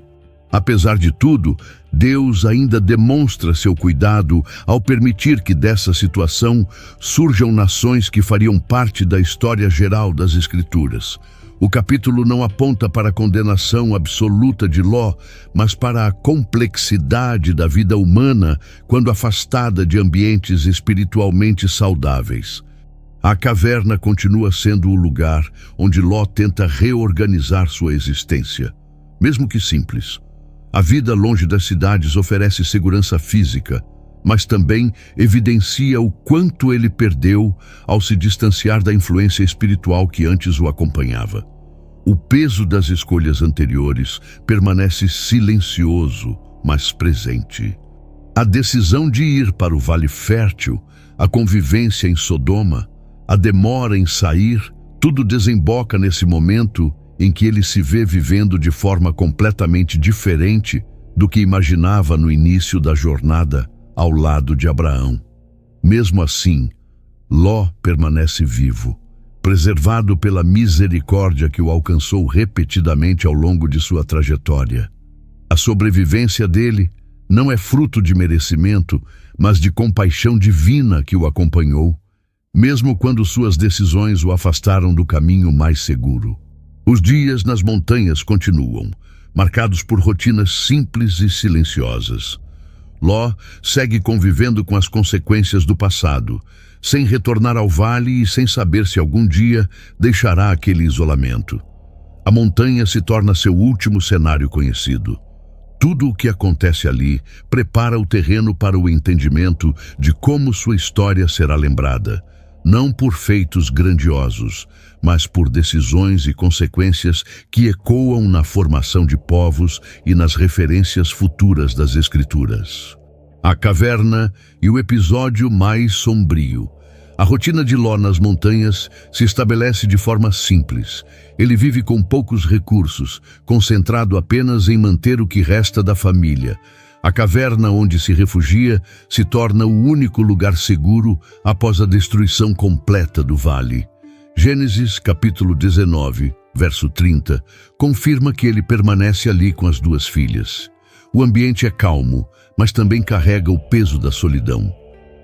Apesar de tudo, Deus ainda demonstra seu cuidado ao permitir que dessa situação surjam nações que fariam parte da história geral das Escrituras. O capítulo não aponta para a condenação absoluta de Ló, mas para a complexidade da vida humana quando afastada de ambientes espiritualmente saudáveis. A caverna continua sendo o lugar onde Ló tenta reorganizar sua existência, mesmo que simples. A vida longe das cidades oferece segurança física, mas também evidencia o quanto ele perdeu ao se distanciar da influência espiritual que antes o acompanhava. O peso das escolhas anteriores permanece silencioso, mas presente. A decisão de ir para o Vale Fértil, a convivência em Sodoma, a demora em sair, tudo desemboca nesse momento em que ele se vê vivendo de forma completamente diferente do que imaginava no início da jornada ao lado de Abraão. Mesmo assim, Ló permanece vivo, preservado pela misericórdia que o alcançou repetidamente ao longo de sua trajetória. A sobrevivência dele não é fruto de merecimento, mas de compaixão divina que o acompanhou, mesmo quando suas decisões o afastaram do caminho mais seguro. Os dias nas montanhas continuam, marcados por rotinas simples e silenciosas. Ló segue convivendo com as consequências do passado, sem retornar ao vale e sem saber se algum dia deixará aquele isolamento. A montanha se torna seu último cenário conhecido. Tudo o que acontece ali prepara o terreno para o entendimento de como sua história será lembrada, não por feitos grandiosos, mas por decisões e consequências que ecoam na formação de povos e nas referências futuras das Escrituras. A caverna e o episódio mais sombrio. A rotina de Ló nas montanhas se estabelece de forma simples. Ele vive com poucos recursos, concentrado apenas em manter o que resta da família. A caverna onde se refugia se torna o único lugar seguro após a destruição completa do vale. Gênesis capítulo 19, verso 30, confirma que ele permanece ali com as 2 filhas. O ambiente é calmo, mas também carrega o peso da solidão.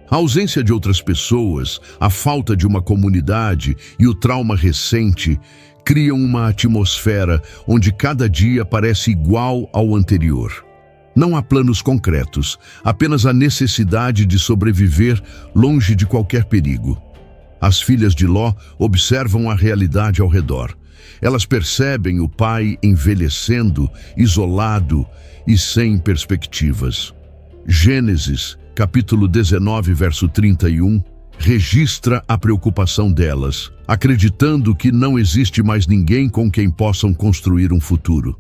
A ausência de outras pessoas, a falta de uma comunidade e o trauma recente criam uma atmosfera onde cada dia parece igual ao anterior. Não há planos concretos, apenas a necessidade de sobreviver longe de qualquer perigo. As filhas de Ló observam a realidade ao redor. Elas percebem o pai envelhecendo, isolado e sem perspectivas. Gênesis, capítulo 19, verso 31, registra a preocupação delas, acreditando que não existe mais ninguém com quem possam construir um futuro.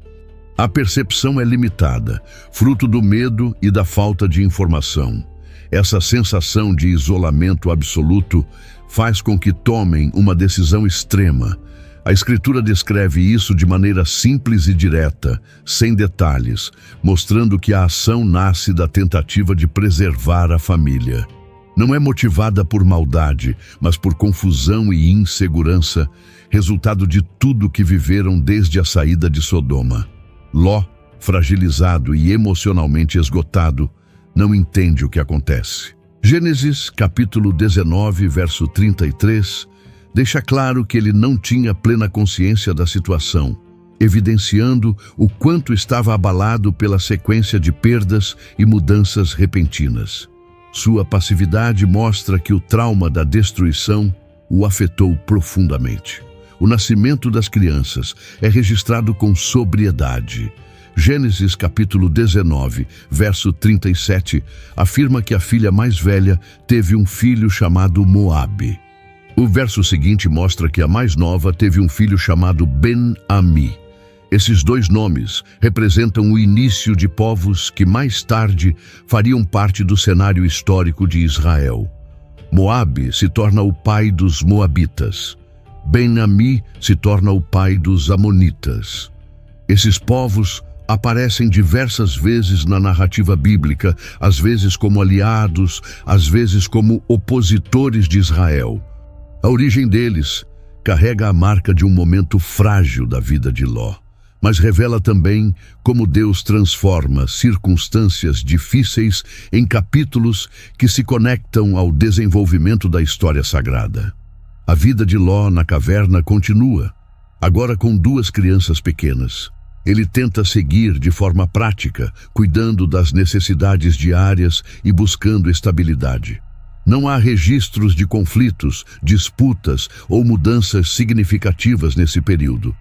A percepção é limitada, fruto do medo e da falta de informação. Essa sensação de isolamento absoluto faz com que tomem uma decisão extrema. A Escritura descreve isso de maneira simples e direta, sem detalhes, mostrando que a ação nasce da tentativa de preservar a família. Não é motivada por maldade, mas por confusão e insegurança, resultado de tudo que viveram desde a saída de Sodoma. Ló, fragilizado e emocionalmente esgotado, não entende o que acontece. Gênesis, capítulo 19, verso 33, deixa claro que ele não tinha plena consciência da situação, evidenciando o quanto estava abalado pela sequência de perdas e mudanças repentinas. Sua passividade mostra que o trauma da destruição o afetou profundamente. O nascimento das crianças é registrado com sobriedade. Gênesis capítulo 19, verso 37, afirma que a filha mais velha teve um filho chamado Moabe. O verso seguinte mostra que a mais nova teve um filho chamado Ben-Ami. Esses dois nomes representam o início de povos que mais tarde fariam parte do cenário histórico de Israel. Moabe se torna o pai dos Moabitas. Ben-Ami se torna o pai dos Amonitas. Esses povos aparecem diversas vezes na narrativa bíblica, às vezes como aliados, às vezes como opositores de Israel. A origem deles carrega a marca de um momento frágil da vida de Ló, mas revela também como Deus transforma circunstâncias difíceis em capítulos que se conectam ao desenvolvimento da história sagrada. A vida de Ló na caverna continua, agora com duas crianças pequenas. Ele tenta seguir de forma prática, cuidando das necessidades diárias e buscando estabilidade. Não há registros de conflitos, disputas ou mudanças significativas nesse período.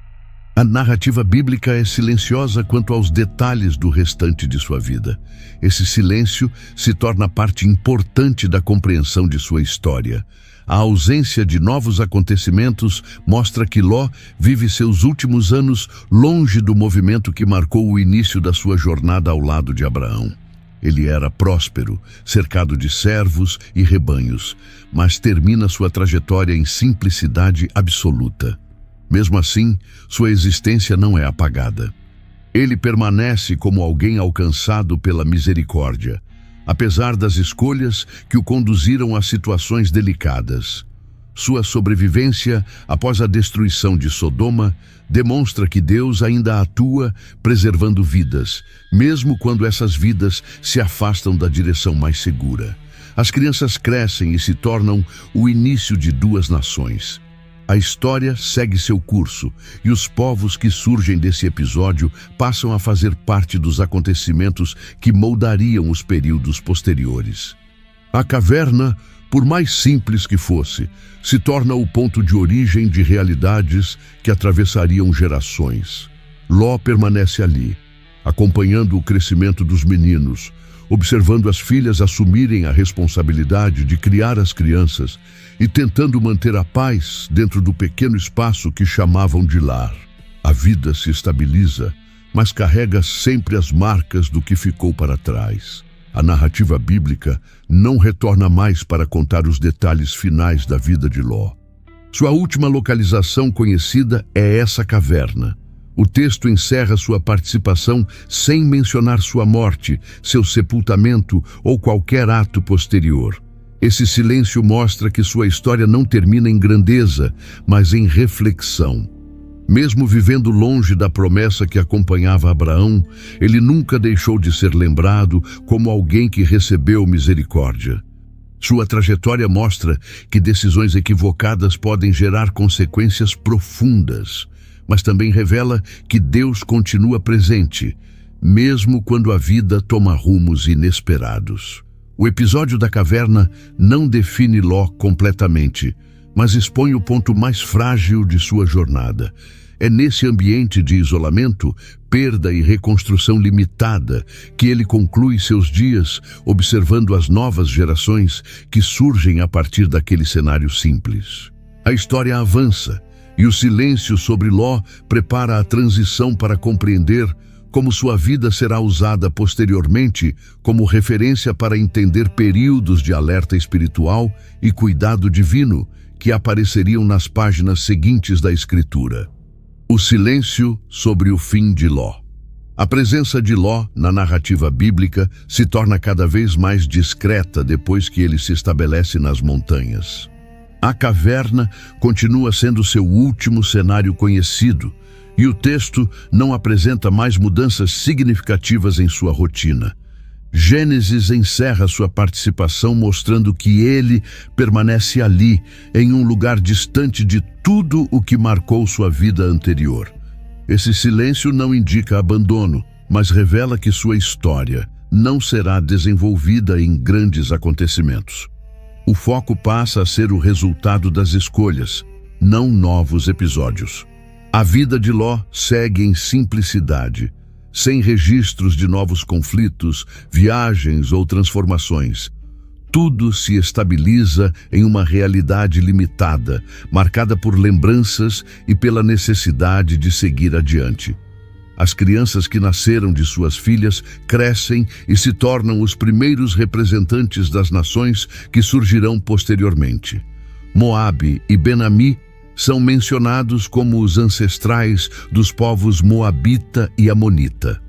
A narrativa bíblica é silenciosa quanto aos detalhes do restante de sua vida. Esse silêncio se torna parte importante da compreensão de sua história. A ausência de novos acontecimentos mostra que Ló vive seus últimos anos longe do movimento que marcou o início da sua jornada ao lado de Abraão. Ele era próspero, cercado de servos e rebanhos, mas termina sua trajetória em simplicidade absoluta. Mesmo assim, sua existência não é apagada. Ele permanece como alguém alcançado pela misericórdia, apesar das escolhas que o conduziram a situações delicadas. Sua sobrevivência após a destruição de Sodoma demonstra que Deus ainda atua preservando vidas, mesmo quando essas vidas se afastam da direção mais segura. As crianças crescem e se tornam o início de duas nações. A história segue seu curso e os povos que surgem desse episódio passam a fazer parte dos acontecimentos que moldariam os períodos posteriores. A caverna, por mais simples que fosse, se torna o ponto de origem de realidades que atravessariam gerações. Ló permanece ali, acompanhando o crescimento dos meninos, observando as filhas assumirem a responsabilidade de criar as crianças e tentando manter a paz dentro do pequeno espaço que chamavam de lar. A vida se estabiliza, mas carrega sempre as marcas do que ficou para trás. A narrativa bíblica não retorna mais para contar os detalhes finais da vida de Ló. Sua última localização conhecida é essa caverna. O texto encerra sua participação sem mencionar sua morte, seu sepultamento ou qualquer ato posterior. Esse silêncio mostra que sua história não termina em grandeza, mas em reflexão. Mesmo vivendo longe da promessa que acompanhava Abraão, ele nunca deixou de ser lembrado como alguém que recebeu misericórdia. Sua trajetória mostra que decisões equivocadas podem gerar consequências profundas, mas também revela que Deus continua presente, mesmo quando a vida toma rumos inesperados. O episódio da caverna não define Ló completamente, mas expõe o ponto mais frágil de sua jornada. É nesse ambiente de isolamento, perda e reconstrução limitada que ele conclui seus dias, observando as novas gerações que surgem a partir daquele cenário simples. A história avança, e o silêncio sobre Ló prepara a transição para compreender como sua vida será usada posteriormente como referência para entender períodos de alerta espiritual e cuidado divino que apareceriam nas páginas seguintes da Escritura. O silêncio sobre o fim de Ló. A presença de Ló na narrativa bíblica se torna cada vez mais discreta depois que ele se estabelece nas montanhas. A caverna continua sendo seu último cenário conhecido, e o texto não apresenta mais mudanças significativas em sua rotina. Gênesis encerra sua participação mostrando que ele permanece ali, em um lugar distante de tudo o que marcou sua vida anterior. Esse silêncio não indica abandono, mas revela que sua história não será desenvolvida em grandes acontecimentos. O foco passa a ser o resultado das escolhas, não novos episódios. A vida de Ló segue em simplicidade, sem registros de novos conflitos, viagens ou transformações. Tudo se estabiliza em uma realidade limitada, marcada por lembranças e pela necessidade de seguir adiante. As crianças que nasceram de suas filhas crescem e se tornam os primeiros representantes das nações que surgirão posteriormente. Moabe e Ben-Ami são mencionados como os ancestrais dos povos Moabita e Amonita.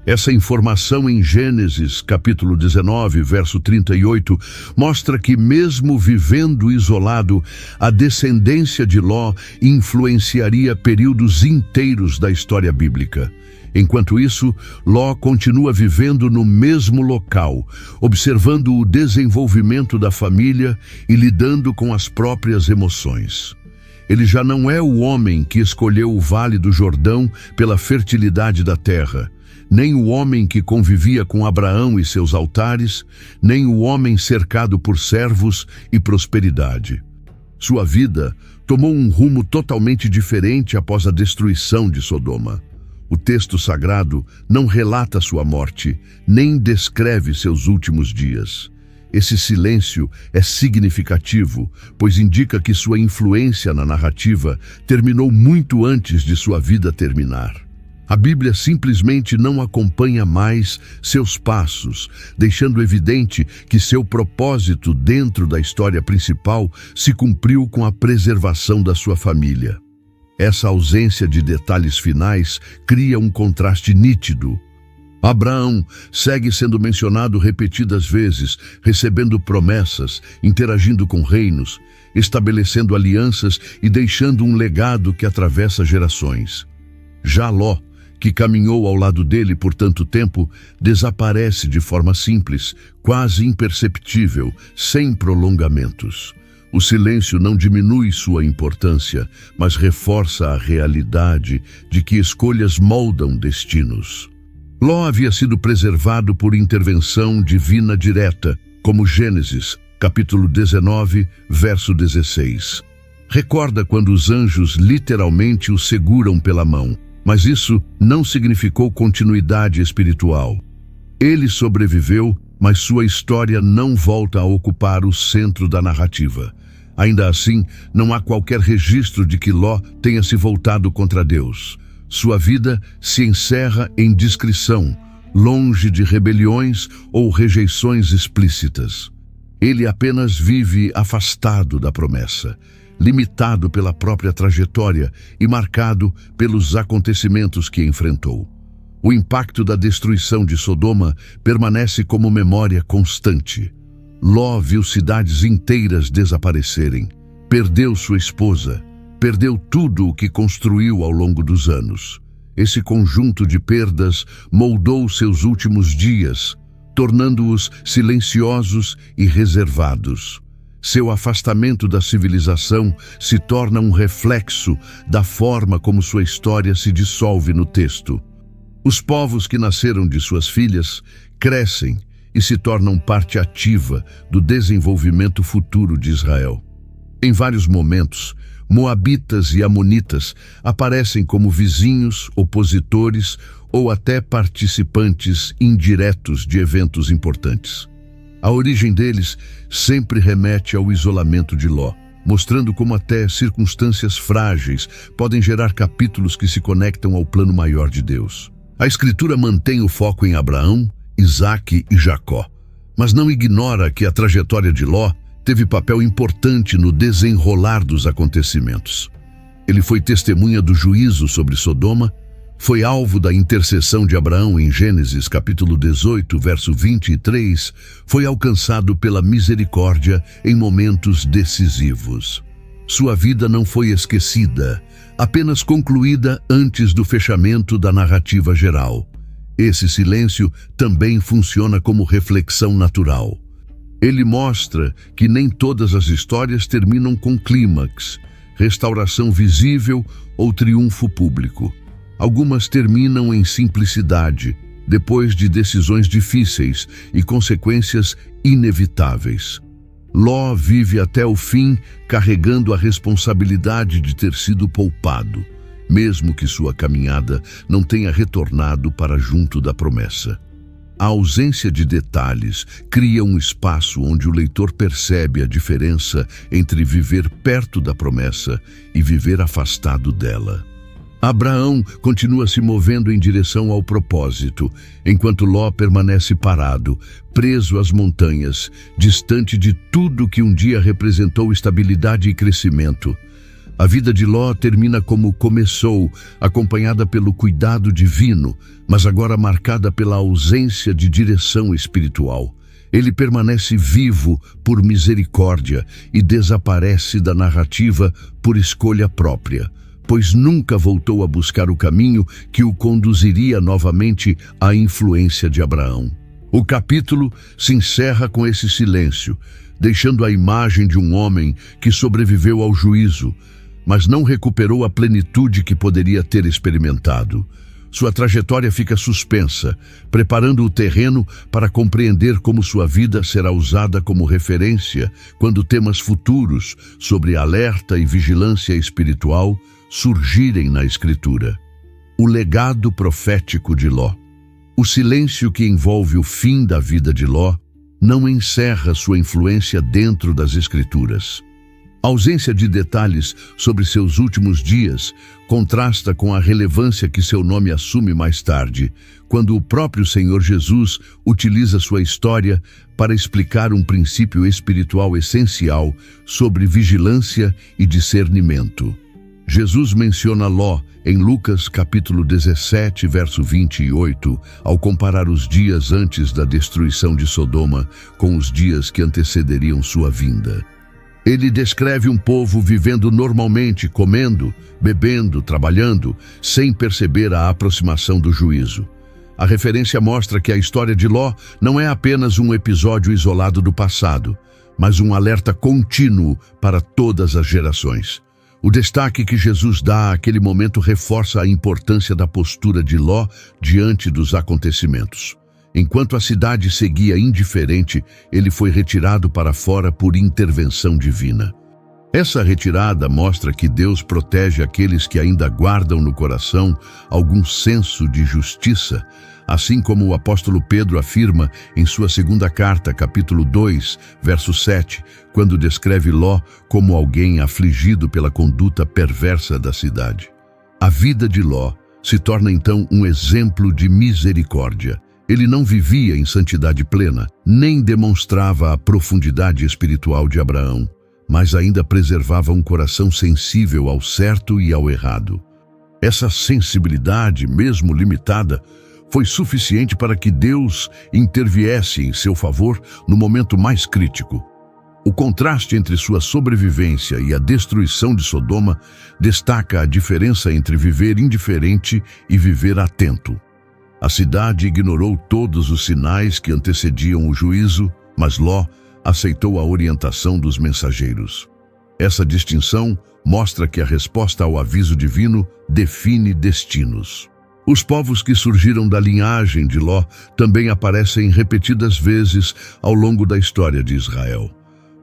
Essa informação em Gênesis, capítulo 19, verso 38, mostra que mesmo vivendo isolado, a descendência de Ló influenciaria períodos inteiros da história bíblica. Enquanto isso, Ló continua vivendo no mesmo local, observando o desenvolvimento da família e lidando com as próprias emoções. Ele já não é o homem que escolheu o Vale do Jordão pela fertilidade da terra, nem o homem que convivia com Abraão e seus altares, nem o homem cercado por servos e prosperidade. Sua vida tomou um rumo totalmente diferente após a destruição de Sodoma. O texto sagrado não relata sua morte, nem descreve seus últimos dias. Esse silêncio é significativo, pois indica que sua influência na narrativa terminou muito antes de sua vida terminar. A Bíblia simplesmente não acompanha mais seus passos, deixando evidente que seu propósito dentro da história principal se cumpriu com a preservação da sua família. Essa ausência de detalhes finais cria um contraste nítido. Abraão segue sendo mencionado repetidas vezes, recebendo promessas, interagindo com reinos, estabelecendo alianças e deixando um legado que atravessa gerações. Já Ló, que caminhou ao lado dele por tanto tempo, desaparece de forma simples, quase imperceptível, sem prolongamentos. O silêncio não diminui sua importância, mas reforça a realidade de que escolhas moldam destinos. Ló havia sido preservado por intervenção divina direta, como Gênesis, capítulo 19, verso 16. Recorda quando os anjos literalmente o seguram pela mão, mas isso não significou continuidade espiritual. Ele sobreviveu, mas sua história não volta a ocupar o centro da narrativa. Ainda assim, não há qualquer registro de que Ló tenha se voltado contra Deus. Sua vida se encerra em discrição, longe de rebeliões ou rejeições explícitas. Ele apenas vive afastado da promessa, limitado pela própria trajetória e marcado pelos acontecimentos que enfrentou. O impacto da destruição de Sodoma permanece como memória constante. Ló viu cidades inteiras desaparecerem, perdeu sua esposa, perdeu tudo o que construiu ao longo dos anos. Esse conjunto de perdas moldou seus últimos dias, tornando-os silenciosos e reservados. Seu afastamento da civilização se torna um reflexo da forma como sua história se dissolve no texto. Os povos que nasceram de suas filhas crescem e se tornam parte ativa do desenvolvimento futuro de Israel. Em vários momentos, Moabitas e Amonitas aparecem como vizinhos, opositores ou até participantes indiretos de eventos importantes. A origem deles sempre remete ao isolamento de Ló, mostrando como até circunstâncias frágeis podem gerar capítulos que se conectam ao plano maior de Deus. A Escritura mantém o foco em Abraão, Isaque e Jacó, mas não ignora que a trajetória de Ló teve papel importante no desenrolar dos acontecimentos. Ele foi testemunha do juízo sobre Sodoma, foi alvo da intercessão de Abraão em Gênesis capítulo 18, verso 23, foi alcançado pela misericórdia em momentos decisivos. Sua vida não foi esquecida, apenas concluída antes do fechamento da narrativa geral. Esse silêncio também funciona como reflexão natural. Ele mostra que nem todas as histórias terminam com clímax, restauração visível ou triunfo público. Algumas terminam em simplicidade, depois de decisões difíceis e consequências inevitáveis. Ló vive até o fim carregando a responsabilidade de ter sido poupado, mesmo que sua caminhada não tenha retornado para junto da promessa. A ausência de detalhes cria um espaço onde o leitor percebe a diferença entre viver perto da promessa e viver afastado dela. Abraão continua se movendo em direção ao propósito, enquanto Ló permanece parado, preso às montanhas, distante de tudo que um dia representou estabilidade e crescimento. A vida de Ló termina como começou, acompanhada pelo cuidado divino, mas agora marcada pela ausência de direção espiritual. Ele permanece vivo por misericórdia e desaparece da narrativa por escolha própria, pois nunca voltou a buscar o caminho que o conduziria novamente à influência de Abraão. O capítulo se encerra com esse silêncio, deixando a imagem de um homem que sobreviveu ao juízo, mas não recuperou a plenitude que poderia ter experimentado. Sua trajetória fica suspensa, preparando o terreno para compreender como sua vida será usada como referência quando temas futuros sobre alerta e vigilância espiritual surgirem na Escritura. O legado profético de Ló. O silêncio que envolve o fim da vida de Ló não encerra sua influência dentro das Escrituras. A ausência de detalhes sobre seus últimos dias contrasta com a relevância que seu nome assume mais tarde, quando o próprio Senhor Jesus utiliza sua história para explicar um princípio espiritual essencial sobre vigilância e discernimento. Jesus menciona Ló em Lucas capítulo 17, verso 28, ao comparar os dias antes da destruição de Sodoma com os dias que antecederiam sua vinda. Ele descreve um povo vivendo normalmente, comendo, bebendo, trabalhando, sem perceber a aproximação do juízo. A referência mostra que a história de Ló não é apenas um episódio isolado do passado, mas um alerta contínuo para todas as gerações. O destaque que Jesus dá àquele momento reforça a importância da postura de Ló diante dos acontecimentos. Enquanto a cidade seguia indiferente, ele foi retirado para fora por intervenção divina. Essa retirada mostra que Deus protege aqueles que ainda guardam no coração algum senso de justiça, assim como o apóstolo Pedro afirma em sua segunda carta, capítulo 2, verso 7, quando descreve Ló como alguém afligido pela conduta perversa da cidade. A vida de Ló se torna então um exemplo de misericórdia. Ele não vivia em santidade plena, nem demonstrava a profundidade espiritual de Abraão, mas ainda preservava um coração sensível ao certo e ao errado. Essa sensibilidade, mesmo limitada, foi suficiente para que Deus interviesse em seu favor no momento mais crítico. O contraste entre sua sobrevivência e a destruição de Sodoma destaca a diferença entre viver indiferente e viver atento. A cidade ignorou todos os sinais que antecediam o juízo, mas Ló aceitou a orientação dos mensageiros. Essa distinção mostra que a resposta ao aviso divino define destinos. Os povos que surgiram da linhagem de Ló também aparecem repetidas vezes ao longo da história de Israel.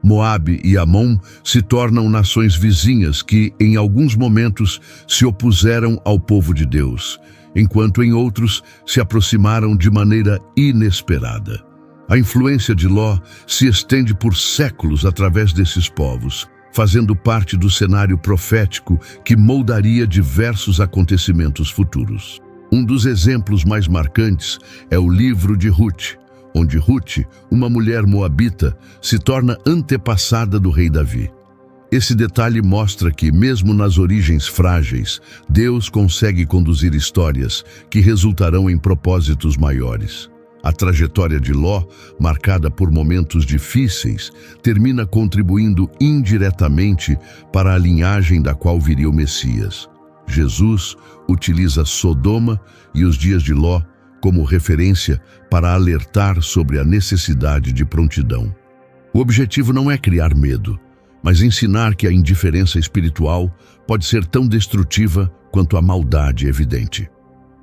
Moabe e Amon se tornam nações vizinhas que, em alguns momentos, se opuseram ao povo de Deus, enquanto em outros se aproximaram de maneira inesperada. A influência de Ló se estende por séculos através desses povos, fazendo parte do cenário profético que moldaria diversos acontecimentos futuros. Um dos exemplos mais marcantes é o livro de Ruth, onde Ruth, uma mulher moabita, se torna antepassada do rei Davi. Esse detalhe mostra que, mesmo nas origens frágeis, Deus consegue conduzir histórias que resultarão em propósitos maiores. A trajetória de Ló, marcada por momentos difíceis, termina contribuindo indiretamente para a linhagem da qual viria o Messias. Jesus utiliza Sodoma e os dias de Ló como referência para alertar sobre a necessidade de prontidão. O objetivo não é criar medo, mas ensinar que a indiferença espiritual pode ser tão destrutiva quanto a maldade evidente.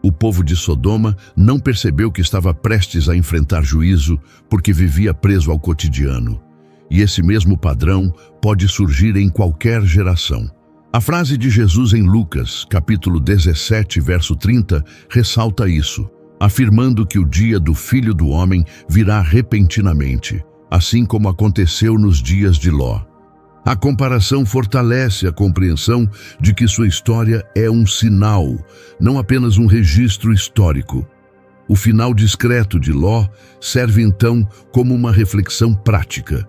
O povo de Sodoma não percebeu que estava prestes a enfrentar juízo porque vivia preso ao cotidiano. E esse mesmo padrão pode surgir em qualquer geração. A frase de Jesus em Lucas, capítulo 17, verso 30, ressalta isso, afirmando que o dia do Filho do Homem virá repentinamente, assim como aconteceu nos dias de Ló. A comparação fortalece a compreensão de que sua história é um sinal, não apenas um registro histórico. O final discreto de Ló serve então como uma reflexão prática.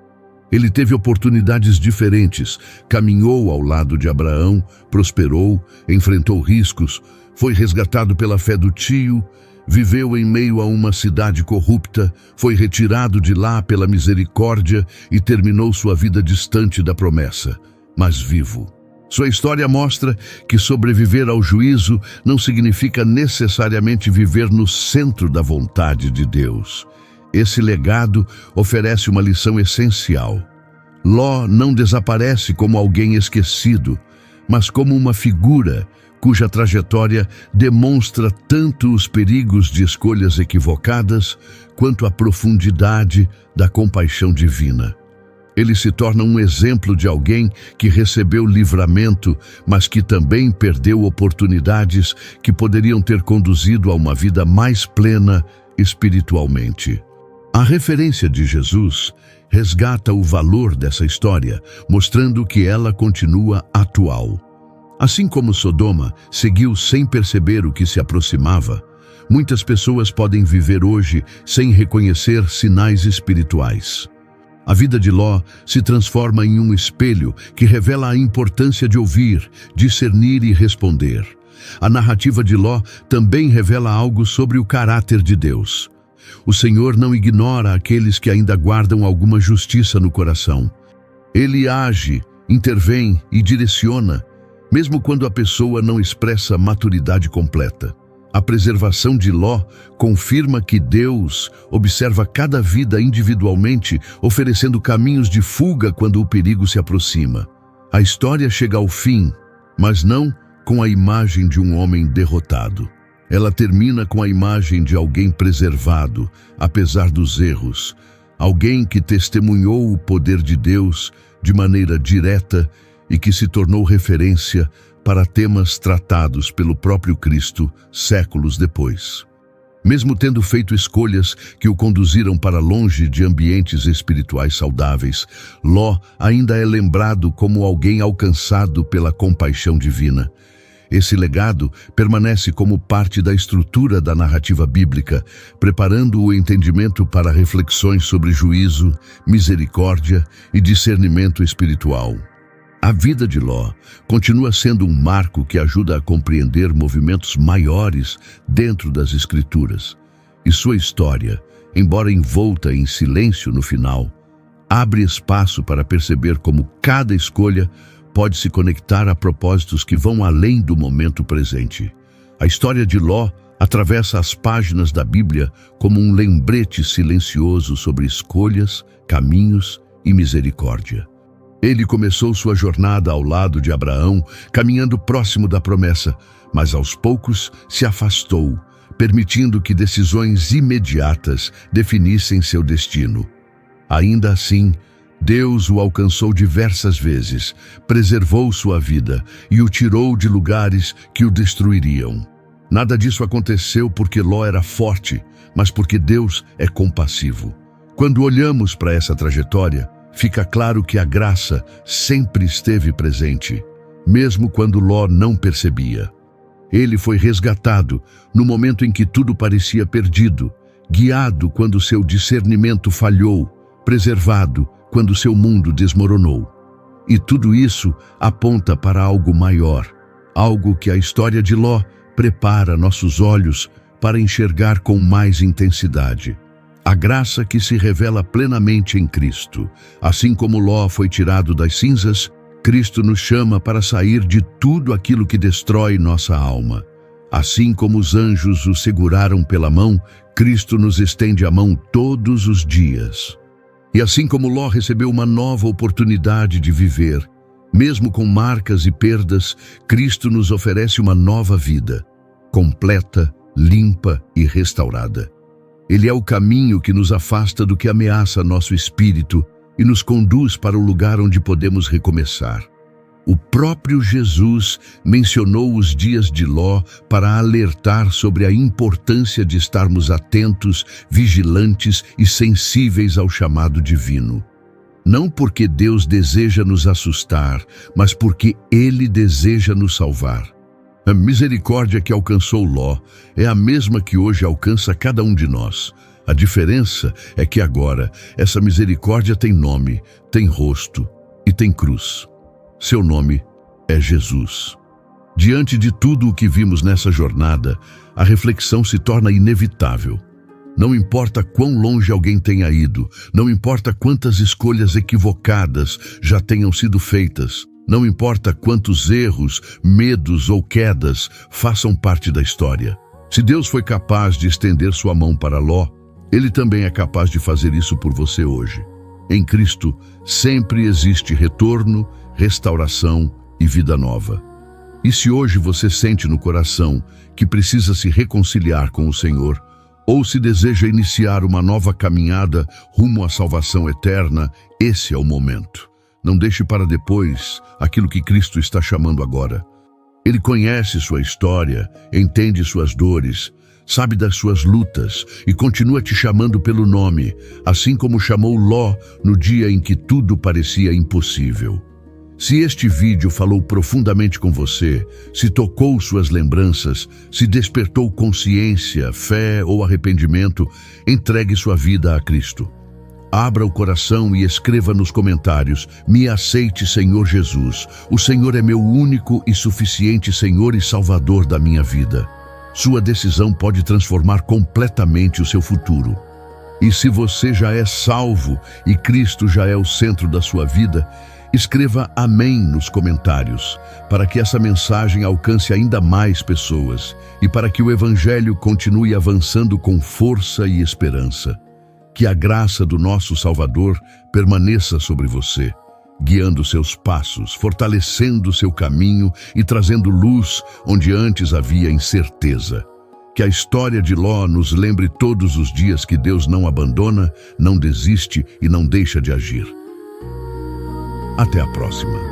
Ele teve oportunidades diferentes, caminhou ao lado de Abraão, prosperou, enfrentou riscos, foi resgatado pela fé do tio, viveu em meio a uma cidade corrupta, foi retirado de lá pela misericórdia e terminou sua vida distante da promessa, mas vivo. Sua história mostra que sobreviver ao juízo não significa necessariamente viver no centro da vontade de Deus. Esse legado oferece uma lição essencial. Ló não desaparece como alguém esquecido, mas como uma figura cuja trajetória demonstra tanto os perigos de escolhas equivocadas quanto a profundidade da compaixão divina. Ele se torna um exemplo de alguém que recebeu livramento, mas que também perdeu oportunidades que poderiam ter conduzido a uma vida mais plena espiritualmente. A referência de Jesus resgata o valor dessa história, mostrando que ela continua atual. Assim como Sodoma seguiu sem perceber o que se aproximava, muitas pessoas podem viver hoje sem reconhecer sinais espirituais. A vida de Ló se transforma em um espelho que revela a importância de ouvir, discernir e responder. A narrativa de Ló também revela algo sobre o caráter de Deus. O Senhor não ignora aqueles que ainda guardam alguma justiça no coração. Ele age, intervém e direciona, mesmo quando a pessoa não expressa maturidade completa. A preservação de Ló confirma que Deus observa cada vida individualmente, oferecendo caminhos de fuga quando o perigo se aproxima. A história chega ao fim, mas não com a imagem de um homem derrotado. Ela termina com a imagem de alguém preservado, apesar dos erros. Alguém que testemunhou o poder de Deus de maneira direta e que se tornou referência para temas tratados pelo próprio Cristo séculos depois. Mesmo tendo feito escolhas que o conduziram para longe de ambientes espirituais saudáveis, Ló ainda é lembrado como alguém alcançado pela compaixão divina. Esse legado permanece como parte da estrutura da narrativa bíblica, preparando o entendimento para reflexões sobre juízo, misericórdia e discernimento espiritual. A vida de Ló continua sendo um marco que ajuda a compreender movimentos maiores dentro das Escrituras. E sua história, embora envolta em silêncio no final, abre espaço para perceber como cada escolha pode se conectar a propósitos que vão além do momento presente. A história de Ló atravessa as páginas da Bíblia como um lembrete silencioso sobre escolhas, caminhos e misericórdia. Ele começou sua jornada ao lado de Abraão, caminhando próximo da promessa, mas aos poucos se afastou, permitindo que decisões imediatas definissem seu destino. Ainda assim, Deus o alcançou diversas vezes, preservou sua vida e o tirou de lugares que o destruiriam. Nada disso aconteceu porque Ló era forte, mas porque Deus é compassivo. Quando olhamos para essa trajetória, fica claro que a graça sempre esteve presente, mesmo quando Ló não percebia. Ele foi resgatado no momento em que tudo parecia perdido, guiado quando seu discernimento falhou, preservado quando seu mundo desmoronou. E tudo isso aponta para algo maior, algo que a história de Ló prepara nossos olhos para enxergar com mais intensidade. A graça que se revela plenamente em Cristo. Assim como Ló foi tirado das cinzas, Cristo nos chama para sair de tudo aquilo que destrói nossa alma. Assim como os anjos o seguraram pela mão, Cristo nos estende a mão todos os dias. E assim como Ló recebeu uma nova oportunidade de viver, mesmo com marcas e perdas, Cristo nos oferece uma nova vida, completa, limpa e restaurada. Ele é o caminho que nos afasta do que ameaça nosso espírito e nos conduz para o lugar onde podemos recomeçar. O próprio Jesus mencionou os dias de Ló para alertar sobre a importância de estarmos atentos, vigilantes e sensíveis ao chamado divino. Não porque Deus deseja nos assustar, mas porque Ele deseja nos salvar. A misericórdia que alcançou Ló é a mesma que hoje alcança cada um de nós. A diferença é que agora essa misericórdia tem nome, tem rosto e tem cruz. Seu nome é Jesus. Diante de tudo o que vimos nessa jornada, a reflexão se torna inevitável. Não importa quão longe alguém tenha ido, não importa quantas escolhas equivocadas já tenham sido feitas, não importa quantos erros, medos ou quedas façam parte da história. Se Deus foi capaz de estender sua mão para Ló, Ele também é capaz de fazer isso por você hoje. Em Cristo, sempre existe retorno, restauração e vida nova. E se hoje você sente no coração que precisa se reconciliar com o Senhor, ou se deseja iniciar uma nova caminhada rumo à salvação eterna, esse é o momento. Não deixe para depois aquilo que Cristo está chamando agora. Ele conhece sua história, entende suas dores, sabe das suas lutas e continua te chamando pelo nome, assim como chamou Ló no dia em que tudo parecia impossível. Se este vídeo falou profundamente com você, se tocou suas lembranças, se despertou consciência, fé ou arrependimento, entregue sua vida a Cristo. Abra o coração e escreva nos comentários: me aceite, Senhor Jesus. O Senhor é meu único e suficiente Senhor e Salvador da minha vida. Sua decisão pode transformar completamente o seu futuro. E se você já é salvo e Cristo já é o centro da sua vida, escreva amém nos comentários, para que essa mensagem alcance ainda mais pessoas e para que o Evangelho continue avançando com força e esperança. Que a graça do nosso Salvador permaneça sobre você, guiando seus passos, fortalecendo seu caminho e trazendo luz onde antes havia incerteza. Que a história de Ló nos lembre todos os dias que Deus não abandona, não desiste e não deixa de agir. Até a próxima.